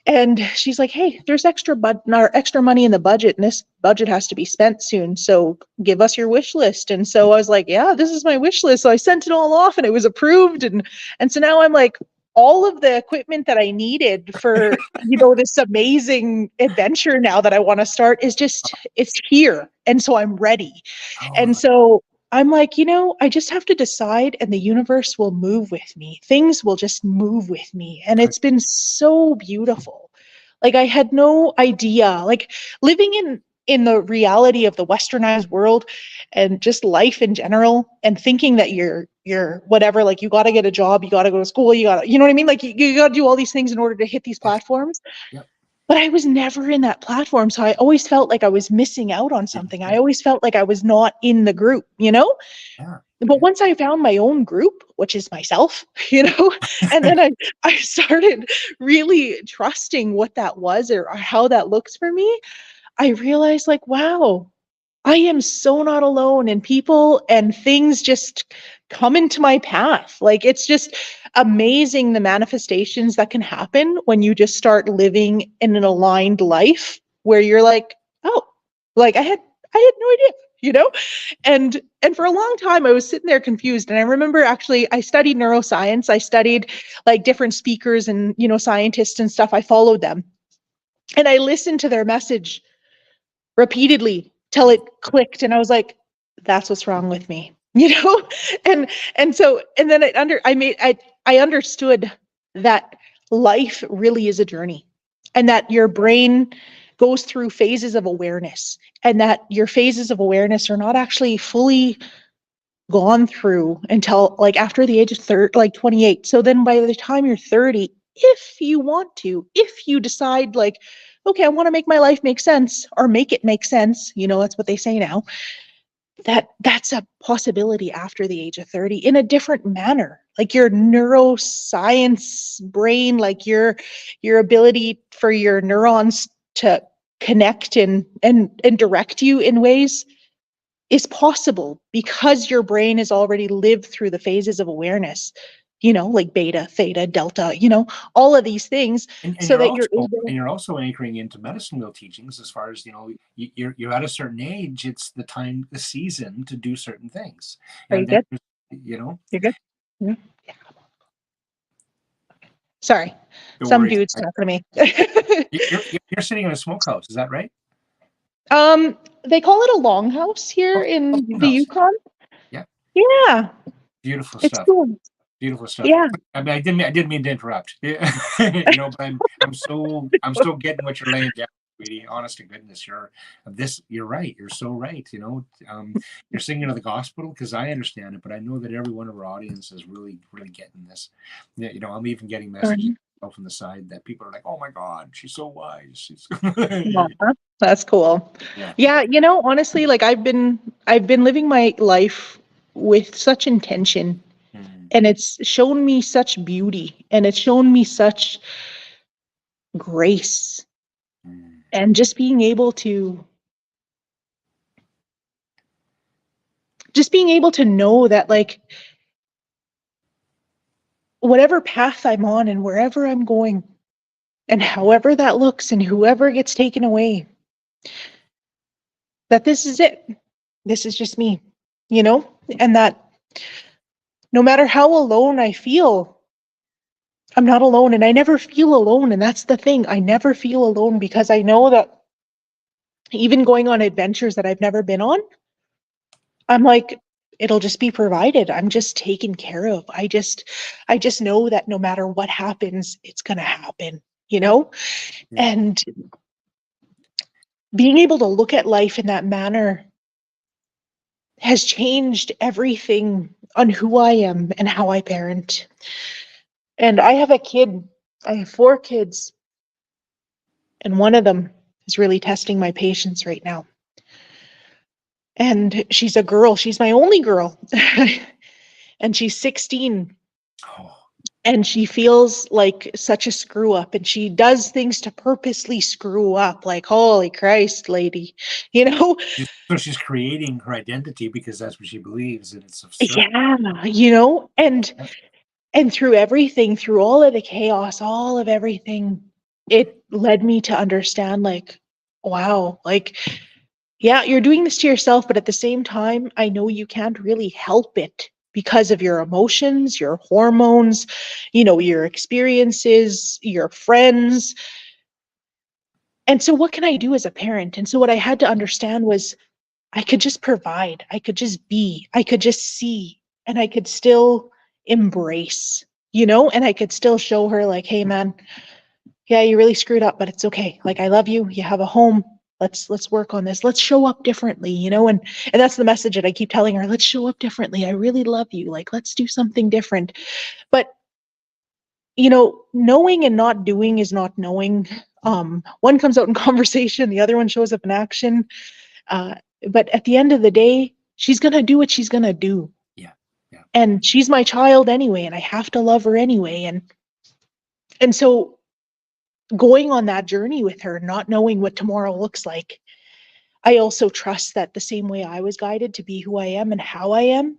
And she's like, hey, there's extra money in the budget, and this budget has to be spent soon. So give us your wish list. And so I was like, yeah, this is my wish list. So I sent it all off, and it was approved. And so now I'm like, all of the equipment that I needed for, this amazing adventure now that I want to start it's here. And so I'm ready. And so I'm like, I just have to decide, and the universe will move with me. Things will just move with me. And it's been so beautiful. Like, I had no idea, like, living in the reality of the westernized world and just life in general, and thinking that you're whatever, like, you got to get a job, you got to go to school, you know what I mean? Like, you got to do all these things in order to hit these platforms. Yep. But I was never in that platform. So I always felt like I was missing out on something. I always felt like I was not in the group, Yeah. But once I found my own group, which is myself, and then I started really trusting what that was, or how that looks for me, I realized, like, wow, I am so not alone, and people and things just come into my path. Like, it's just amazing, the manifestations that can happen when you just start living in an aligned life, where you're like, oh, like, I had no idea, and for a long time I was sitting there confused. And I remember, actually, I studied neuroscience. I studied like different speakers and, scientists and stuff. I followed them, and I listened to their message repeatedly till it clicked, and I was like, that's what's wrong with me. And then I understood that life really is a journey, and that your brain goes through phases of awareness, and that your phases of awareness are not actually fully gone through until, like, after the age of 30, like 28. So then by the time you're 30, if you want to, if you decide, like, okay, I want to make my life make sense, or make it make sense. That's what they say now. That's a possibility after the age of 30 in a different manner. Like your neuroscience brain, like your ability for your neurons to connect and direct you in ways is possible because your brain has already lived through the phases of awareness, like beta, theta, delta, all of these things, And so you're that you're also able. anchoring into medicine wheel teachings as far as you're at a certain age. It's the time, the season to do certain things, Are you and then good? you know. You're good? Yeah. Sorry, Don't some worry. dude's talking to me. You're sitting in a smokehouse. Is that right? They call it a longhouse here Oh, a in the smokehouse. Yukon. Yeah, Yeah, beautiful it's stuff. cool. Beautiful stuff. Yeah. I mean, I didn't mean to interrupt. But I'm so getting what you're laying down, sweetie. Honest to goodness, you're right. You're so right. You're singing to the gospel because I understand it, but I know that every one of our audience is really, really getting this. Yeah, I'm even getting messages from the side that people are like, "Oh my God, she's so wise." She's Aw, that's cool. yeah. Yeah, honestly, like I've been living my life with such intention, Mm, and it's shown me such beauty, and it's shown me such grace, mm, and just being able to know that, like, whatever path I'm on and wherever I'm going and however that looks and whoever gets taken away, that this is it. This is just me, and that no matter how alone I feel, I'm not alone, and I never feel alone. And that's the thing. I never feel alone because I know that even going on adventures that I've never been on, I'm like, it'll just be provided. I'm just taken care of. I just know that no matter what happens, it's going to happen, you know? yeah. And being able to look at life in that manner has changed everything on who I am and how I parent. And I have a kid, I have 4 kids, and one of them is really testing my patience right now. And she's a girl, she's my only girl. And she's 16, Oh, and she feels like such a screw up, and she does things to purposely screw up, like, holy Christ, lady, you know? so she's creating her identity because that's what she believes, and it's absurd. Yeah, and through everything, through all of the chaos, all of everything, it led me to understand, like, wow, like, yeah, you're doing this to yourself, but at the same time, I know you can't really help it because of your emotions, your hormones, your experiences, your friends. And so, what can I do as a parent? And so, what I had to understand was I could just provide, I could just be, I could just see, and I could still embrace, and I could still show her, like, hey, man, yeah, you really screwed up, but it's okay. Like, I love you. You have a home. Let's work on this. Let's show up differently, and that's the message that I keep telling her. Let's show up differently. I really love you. Like, let's do something different. But, knowing and not doing is not knowing. One comes out in conversation, the other one shows up in action. Uh, but at the end of the day, she's gonna do what she's gonna do. Yeah, yeah. And she's my child anyway, and I have to love her anyway. And so going on that journey with her, not knowing what tomorrow looks like, I also trust that the same way I was guided to be who I am and how I am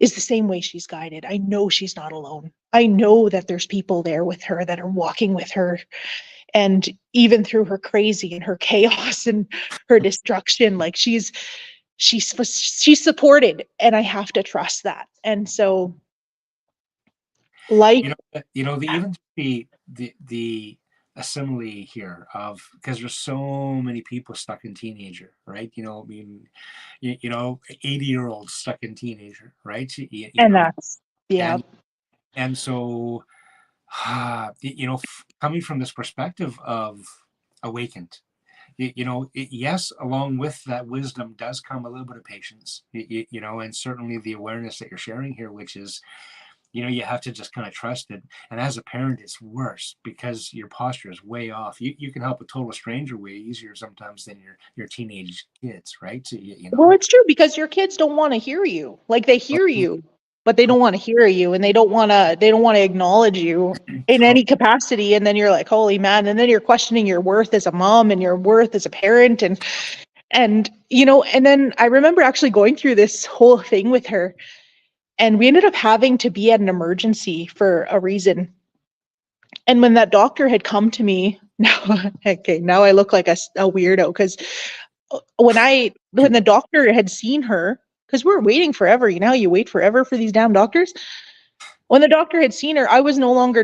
is the same way she's guided. I know she's not alone. I know that there's people there with her that are walking with her. And even through her crazy and her chaos and her destruction, like she's supported, and I have to trust that. And so life. Even the assembly here of, because there's so many people stuck in teenager, right? I mean, 80-year-olds stuck in teenager, right? And that's, yeah. and and so coming from this perspective of awakened, yes, along with that wisdom does come a little bit of patience, and certainly the awareness that you're sharing here, which is, you have to just kind of trust it. And as a parent, it's worse because your posture is way off. You can help a total stranger way easier sometimes than your teenage kids, right? So, Well, it's true because your kids don't want to hear you. Like they hear you, but they don't want to hear you, and they don't want to acknowledge you in any capacity. And then you're like, holy man. And then you're questioning your worth as a mom and your worth as a parent. And then I remember actually going through this whole thing with her, and we ended up having to be at an emergency for a reason. And when that doctor had come to me, now I look like a weirdo because when the doctor had seen her, because we're waiting forever, you wait forever for these damn doctors. When the doctor had seen her, I was no longer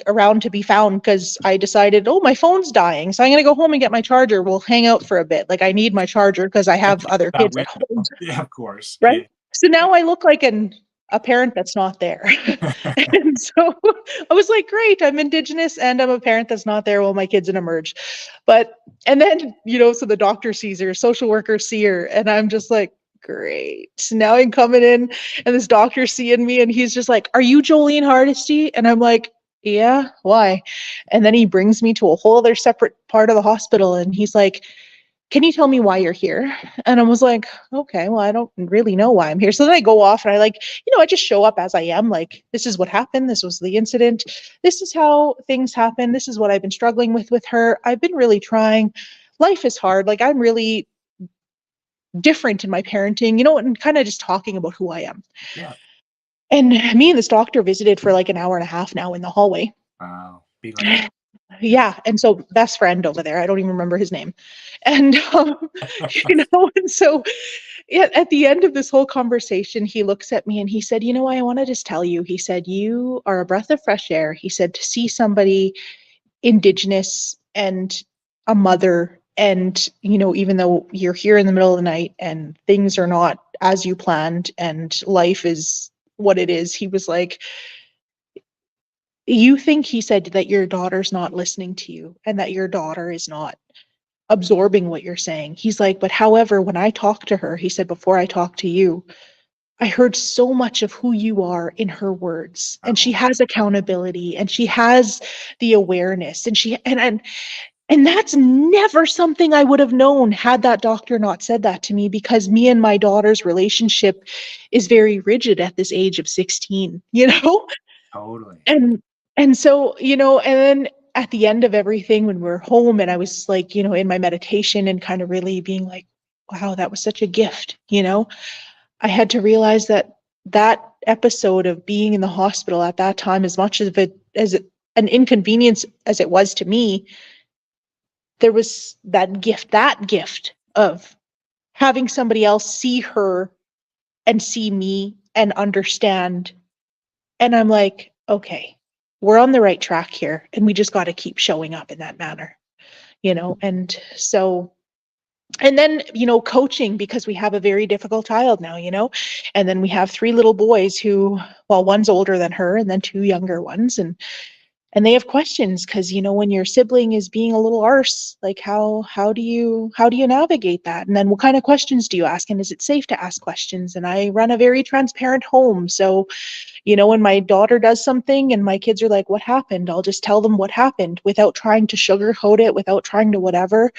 around to be found because I decided, oh, my phone's dying, so I'm gonna go home and get my charger. We'll hang out for a bit. Like I need my charger because I have other kids at home. Yeah, of course. Right. Yeah. So now I look like a parent that's not there. And so I was like, great, I'm Indigenous and I'm a parent that's not there while my kid's in emerge. And then, so the doctor sees her, social workers see her, and I'm just like, great. So now I'm coming in and this doctor's seeing me and he's just like, are you Jolene Hardesty? And I'm like, yeah, why? And then he brings me to a whole other separate part of the hospital and he's like, can you tell me why you're here? And I was like, okay, well, I don't really know why I'm here. So then I go off and I just show up as I am. Like, this is what happened. This was the incident. This is how things happen. This is what I've been struggling with her. I've been really trying. Life is hard. Like, I'm really different in my parenting, and kind of just talking about who I am. Yeah. And me and this doctor visited for like an hour and a half now in the hallway. Wow. Be like Yeah. And so best friend over there, I don't even remember his name. And, and so at the end of this whole conversation, he looks at me and he said, I want to just tell you, he said, you are a breath of fresh air. He said, to see somebody Indigenous and a mother, and, even though you're here in the middle of the night and things are not as you planned and life is what it is, he was like, you think, he said, that your daughter's not listening to you and that your daughter is not absorbing what you're saying. He's like, but however, when I talked to her, he said, before I talked to you, I heard so much of who you are in her words. And she has accountability and she has the awareness and that's never something I would have known had that doctor not said that to me, because me and my daughter's relationship is very rigid at this age of 16, Totally. And so, and then at the end of everything, when we're home and I was like, in my meditation and kind of really being like, wow, that was such a gift, I had to realize that episode of being in the hospital at that time, as much as an inconvenience as it was to me, there was that gift of having somebody else see her and see me and understand. And I'm like, okay, we're on the right track here. And we just got to keep showing up in that manner, And so, and then, coaching, because we have a very difficult child now, and then we have 3 little boys who, well, one's older than her and then 2 younger ones. And they have questions because, when your sibling is being a little arse, like how do you navigate that? And then what kind of questions do you ask? And is it safe to ask questions? And I run a very transparent home. So, when my daughter does something and my kids are like, what happened? I'll just tell them what happened without trying to sugarcoat it, without trying to whatever.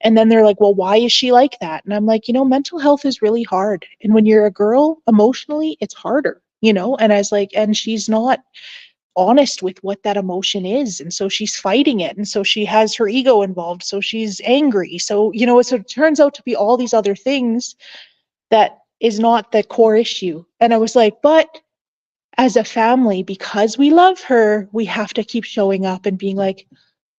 And then they're like, well, why is she like that? And I'm like, mental health is really hard. And when you're a girl, emotionally, it's harder, And I was like, and she's not honest with what that emotion is, and so she's fighting it, and so she has her ego involved, so she's angry, so so it turns out to be all these other things that is not the core issue. And I was like, but as a family, because we love her, we have to keep showing up and being like,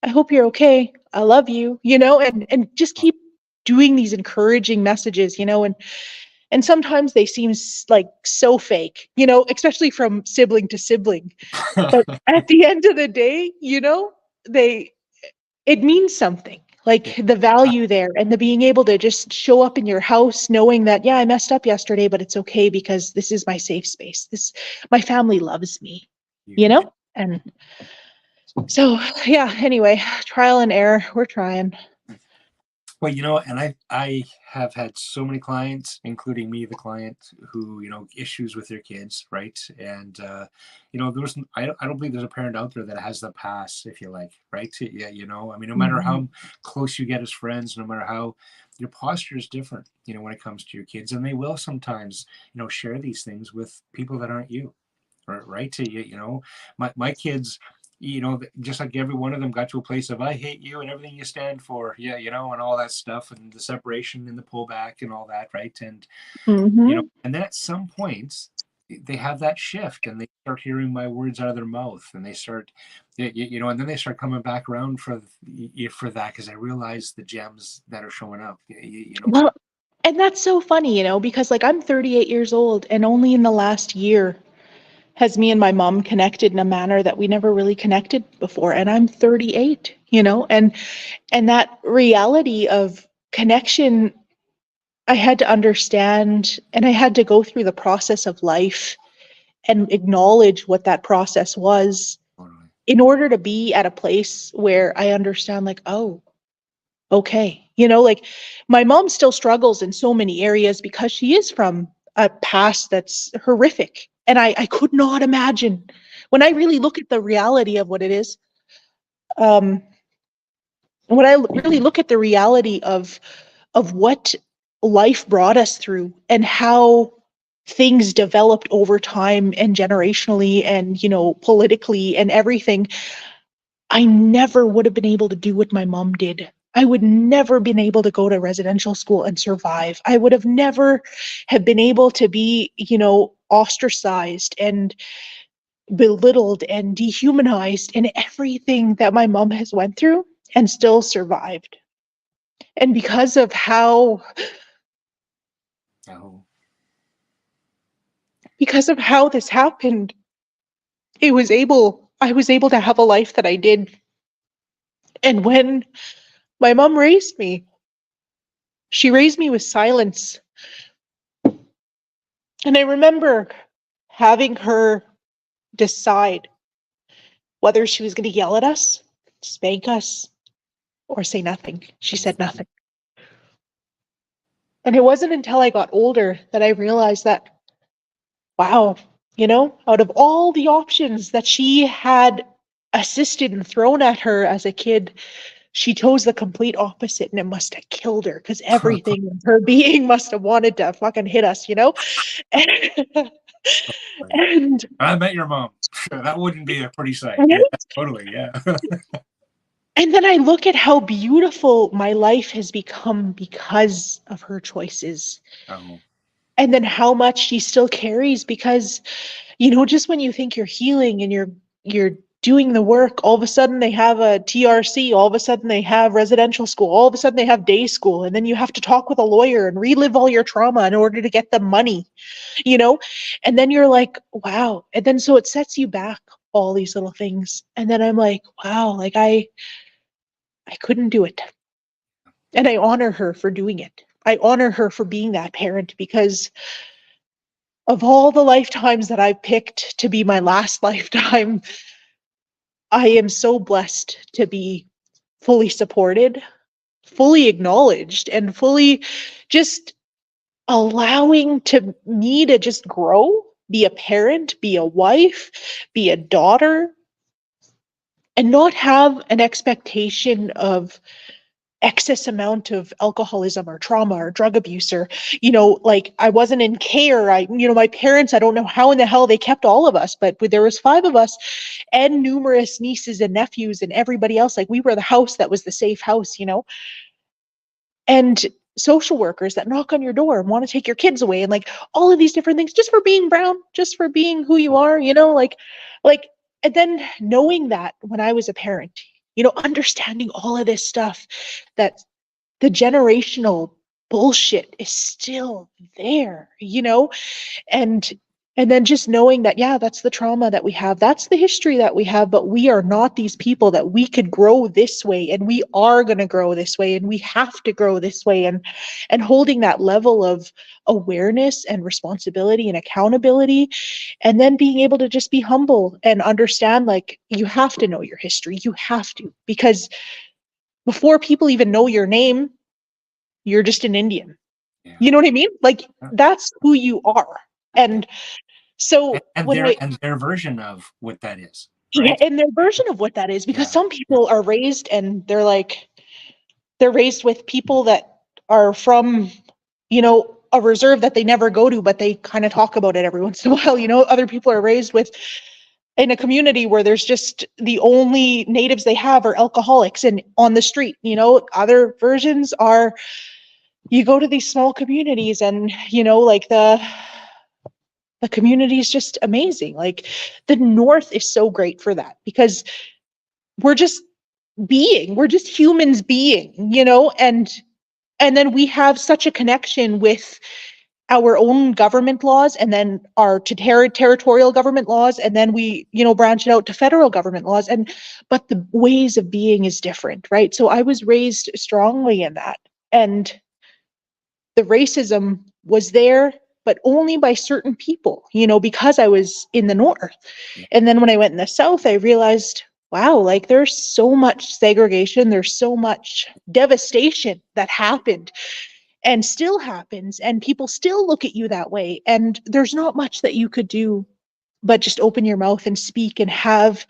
I hope you're okay, I love you, and just keep doing these encouraging messages, and sometimes they seem like so fake, especially from sibling to sibling. But at the end of the day, it means something, like the value there and the being able to just show up in your house knowing that, yeah, I messed up yesterday, but it's okay because this is my safe space. My family loves me, And so, yeah, anyway, trial and error, we're trying. Well, you know, and I have had so many clients, including me, the client, who, you know, issues with their kids, right? And you know, there's I don't believe there's a parent out there that has the pass, if you like, right? Yeah, you know, I mean, no matter Mhm. how close you get as friends, no matter how your posture is different, you know, when it comes to your kids, and they will sometimes, you know, share these things with people that aren't you, right? To you know, my kids, you know, just like every one of them got to a place of I hate you and everything you stand for, yeah, you know, and all that stuff, and the separation and the pullback and all that, right? And you know, Mhm. and then at some points they have that shift and they start hearing my words out of their mouth, and they start, you know, and then they start coming back around for that because I realize the gems that are showing up, you know. Well, and that's so funny, because like I'm 38 years old and only in the last year has me and my mom connected in a manner that we never really connected before. And I'm 38, and that reality of connection, I had to understand and I had to go through the process of life and acknowledge what that process was Totally. in order to be at a place where I understand, like, oh, okay. Like my mom still struggles in so many areas because she is from a past that's horrific. And I could not imagine when I really look at the reality of what it is, um, when I really look at the reality of what life brought us through and how things developed over time and generationally and, politically and everything, I never would have been able to do what my mom did. I would never been able to go to residential school and survive. I would have never have been able to be, ostracized and belittled and dehumanized and everything that my mom has went through and still survived. And Oh, because of how this happened, I was able to have a life that I did. And when my mom raised me, she raised me with silence. And I remember having her decide whether she was going to yell at us, spank us, or say nothing. She said nothing. And it wasn't until I got older that I realized that, wow, out of all the options that she had assisted and thrown at her as a kid, she chose the complete opposite, and it must have killed her because everything in her being must have wanted to fucking hit us. And, I met your mom. That wouldn't be a pretty sight. Yeah, right? totally. Yeah. And then I look at how beautiful my life has become because of her choices. Oh, And then how much she still carries because, just when you think you're healing and you're doing the work, all of a sudden they have a TRC, all of a sudden they have residential school, all of a sudden they have day school, and then you have to talk with a lawyer and relive all your trauma in order to get the money, you know? And then you're like, wow. And then so it sets you back all these little things. And then I'm like, wow, like I couldn't do it. And I honor her for doing it. I honor her for being that parent because of all the lifetimes that I've picked to be my last lifetime, I am so blessed to be fully supported, fully acknowledged, and fully just allowing to me to just grow, be a parent, be a wife, be a daughter, and not have an expectation of excess amount of alcoholism or trauma or drug abuse or like I wasn't in care. My parents, I don't know how in the hell they kept all of us, but there was 5 of us and numerous nieces and nephews and everybody else. Like we were the house that was the safe house. And social workers that knock on your door and want to take your kids away and like all of these different things just for being brown, just for being who you are, like and then knowing that when I was a parent, understanding all of this stuff, that the generational bullshit is still there. and and then just knowing that, yeah, that's the trauma that we have, that's the history that we have, but we are not these people, that we could grow this way, and we are going to grow this way, and we have to grow this way, and holding that level of awareness and responsibility and accountability, and then being able to just be humble and understand, like, you have to know your history, you have to, because before people even know your name, you're just an Indian. Yeah. You know what I mean? Like, Yeah. that's who you are. Yeah. And so And when their version of what that is, yeah, right? and their version of what that is, because Yeah. some Yeah. people are raised and they're raised with people that are from, a reserve that they never go to, but they kind of talk about it every once in a while. Other people are raised with in a community where there's just the only natives they have are alcoholics and on the street. Other versions are you go to these small communities and like the community is just amazing. Like the North is so great for that because we're just we're just humans being, and then we have such a connection with our own government laws and then our territorial government laws, and then we branch it out to federal government laws, but the ways of being is different, right? So I was raised strongly in that, and the racism was there, but only by certain people, because I was in the North. Yeah. And then when I went in the South, I realized, wow, like there's so much segregation, there's so much devastation that happened and still happens, and people still look at you that way. And there's not much that you could do but just open your mouth and speak and have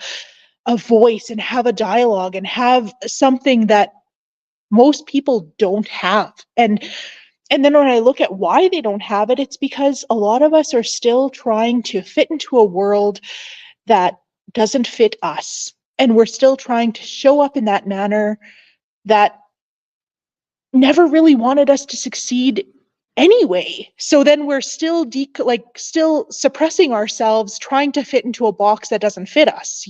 a voice and have a dialogue and have something that most people don't have. And then when I look at why they don't have it, it's because a lot of us are still trying to fit into a world that doesn't fit us. And we're still trying to show up in that manner that never really wanted us to succeed anyway. So then we're still still suppressing ourselves, trying to fit into a box that doesn't fit us,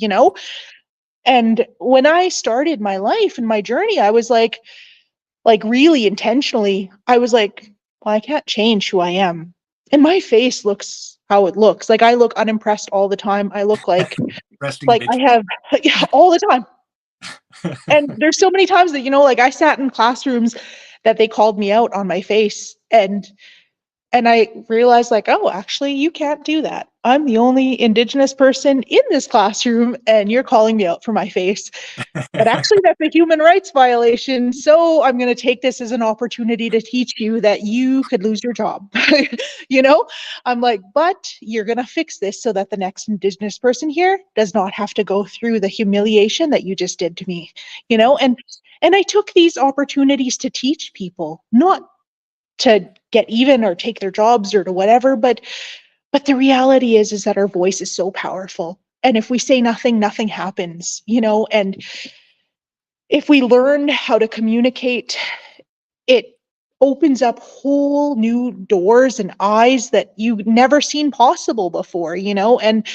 And when I started my life and my journey, I was like really intentionally, I was like, well, I can't change who I am. And my face looks how it looks. Like I look unimpressed all the time. I look Resting like I bitch. have yeah, all the time. And there's so many times that, like I sat in classrooms that they called me out on my face, and I realized like, oh, actually you can't do that. I'm the only Indigenous person in this classroom and you're calling me out for my face. But actually, that's a human rights violation. So I'm going to take this as an opportunity to teach you that you could lose your job. you know, I'm like, but you're going to fix this so that the next Indigenous person here does not have to go through the humiliation that you just did to me. And I took these opportunities to teach people, not to get even or take their jobs or to whatever, but the reality is that our voice is so powerful. And if we say nothing, nothing happens, and if we learn how to communicate, it opens up whole new doors and eyes that you've never seen possible before, and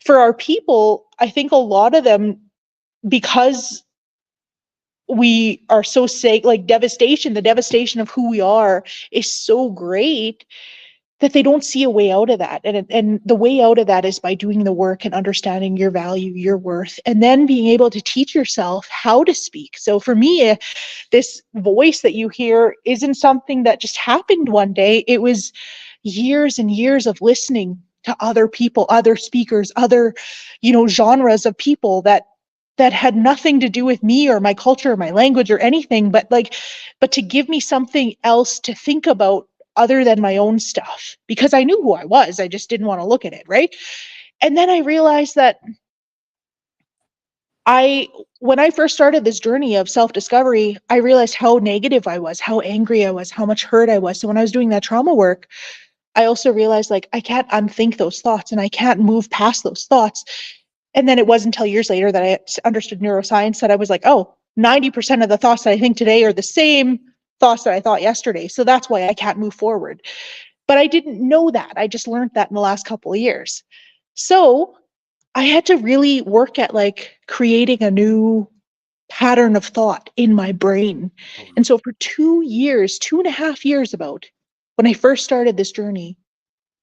for our people, I think a lot of them, because we are so sick, like the devastation of who we are is so great that they don't see a way out of that. And the way out of that is by doing the work and understanding your value, your worth, and then being able to teach yourself how to speak. So for me, this voice that you hear isn't something that just happened one day. It was years and years of listening to other people, other speakers, other, genres of people that had nothing to do with me or my culture or my language or anything, but to give me something else to think about other than my own stuff, because I knew who I was. I just didn't want to look at it, right? And then I realized that when I first started this journey of self-discovery, I realized how negative I was, how angry I was, how much hurt I was. So when I was doing that trauma work, I also realized like I can't unthink those thoughts and I can't move past those thoughts. And then it wasn't until years later that I understood neuroscience that I was like, oh, 90% of the thoughts that I think today are the same thoughts that I thought yesterday. So that's why I can't move forward. But I didn't know that. I just learned that in the last couple of years. So I had to really work at like creating a new pattern of thought in my brain. And so for 2 years, 2.5 years about, when I first started this journey,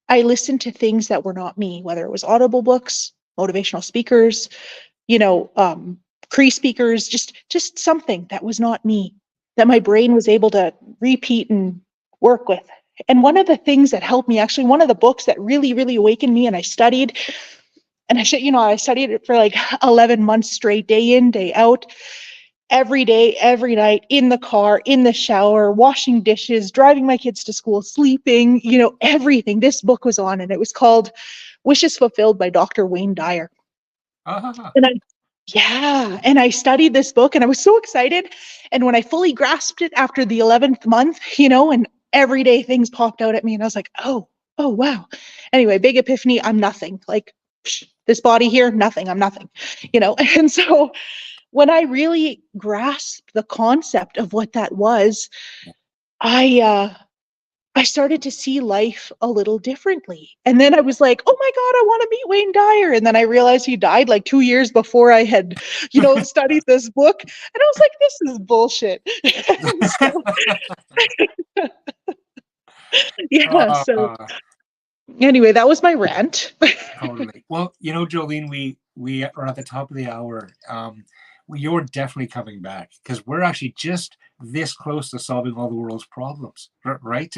I listened to things that were not me, whether it was audible books, motivational speakers, Cree speakers, just something that was not me, that my brain was able to repeat and work with. And one of the things that helped me, actually, one of the books that really, really awakened me, and I studied, and I studied it for like 11 months straight, day in, day out. every day, every night, in the car, in the shower, washing dishes, driving my kids to school, sleeping, everything. This book was on, and it was called Wishes Fulfilled by Dr. Wayne Dyer. Ah, And I studied this book and I was so excited. And when I fully grasped it after the 11th month, and everyday things popped out at me, and I was like, oh, wow. Anyway, big epiphany. I'm nothing. Like, this body here, nothing. I'm nothing, And so when I really grasped the concept of what that was, I started to see life a little differently. And then I was like, oh my God, I want to meet Wayne Dyer. And then I realized he died like 2 years before I had, studied this book. And I was like, this is bullshit. So, yeah. So ah, anyway, that was my rant. totally. Well, Jolene, we are at the top of the hour. You're definitely coming back because we're actually just this close to solving all the world's problems, right?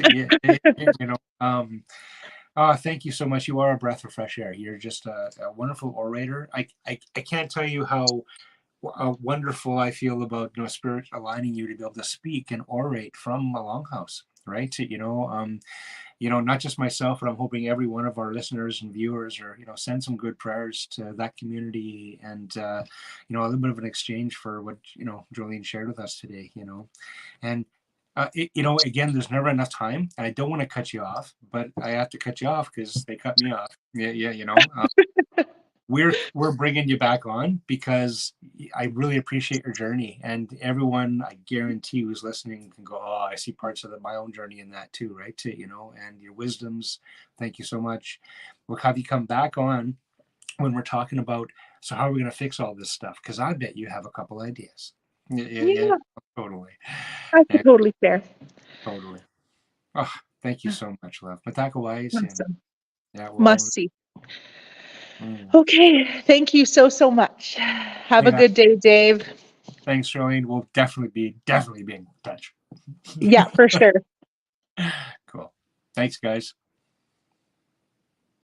Thank you so much. You are a breath of fresh air. You're just a wonderful orator. I can't tell you how wonderful I feel about spirit aligning you to be able to speak and orate from a longhouse, right? Not just myself, but I'm hoping every one of our listeners and viewers are, send some good prayers to that community and, a little bit of an exchange for what, Jolene shared with us today, and, again, there's never enough time, and I don't want to cut you off, but I have to cut you off because they cut me off. We're bringing you back on because I really appreciate your journey, and everyone I guarantee who's listening can go, oh, I see parts of my own journey in that too, right? And your wisdoms. Thank you so much. We'll have you come back on when we're talking about, so how are we going to fix all this stuff? Because I bet you have a couple ideas. Yeah, totally. That's totally fair. Totally. Oh, thank you so much, love. Mataka Awesome. yeah, Must see. Mm. Okay. Thank you so, so much. Have a good day, Dave. Thanks, Charlene. We'll definitely be in touch. Yeah, for sure. Cool. Thanks, guys.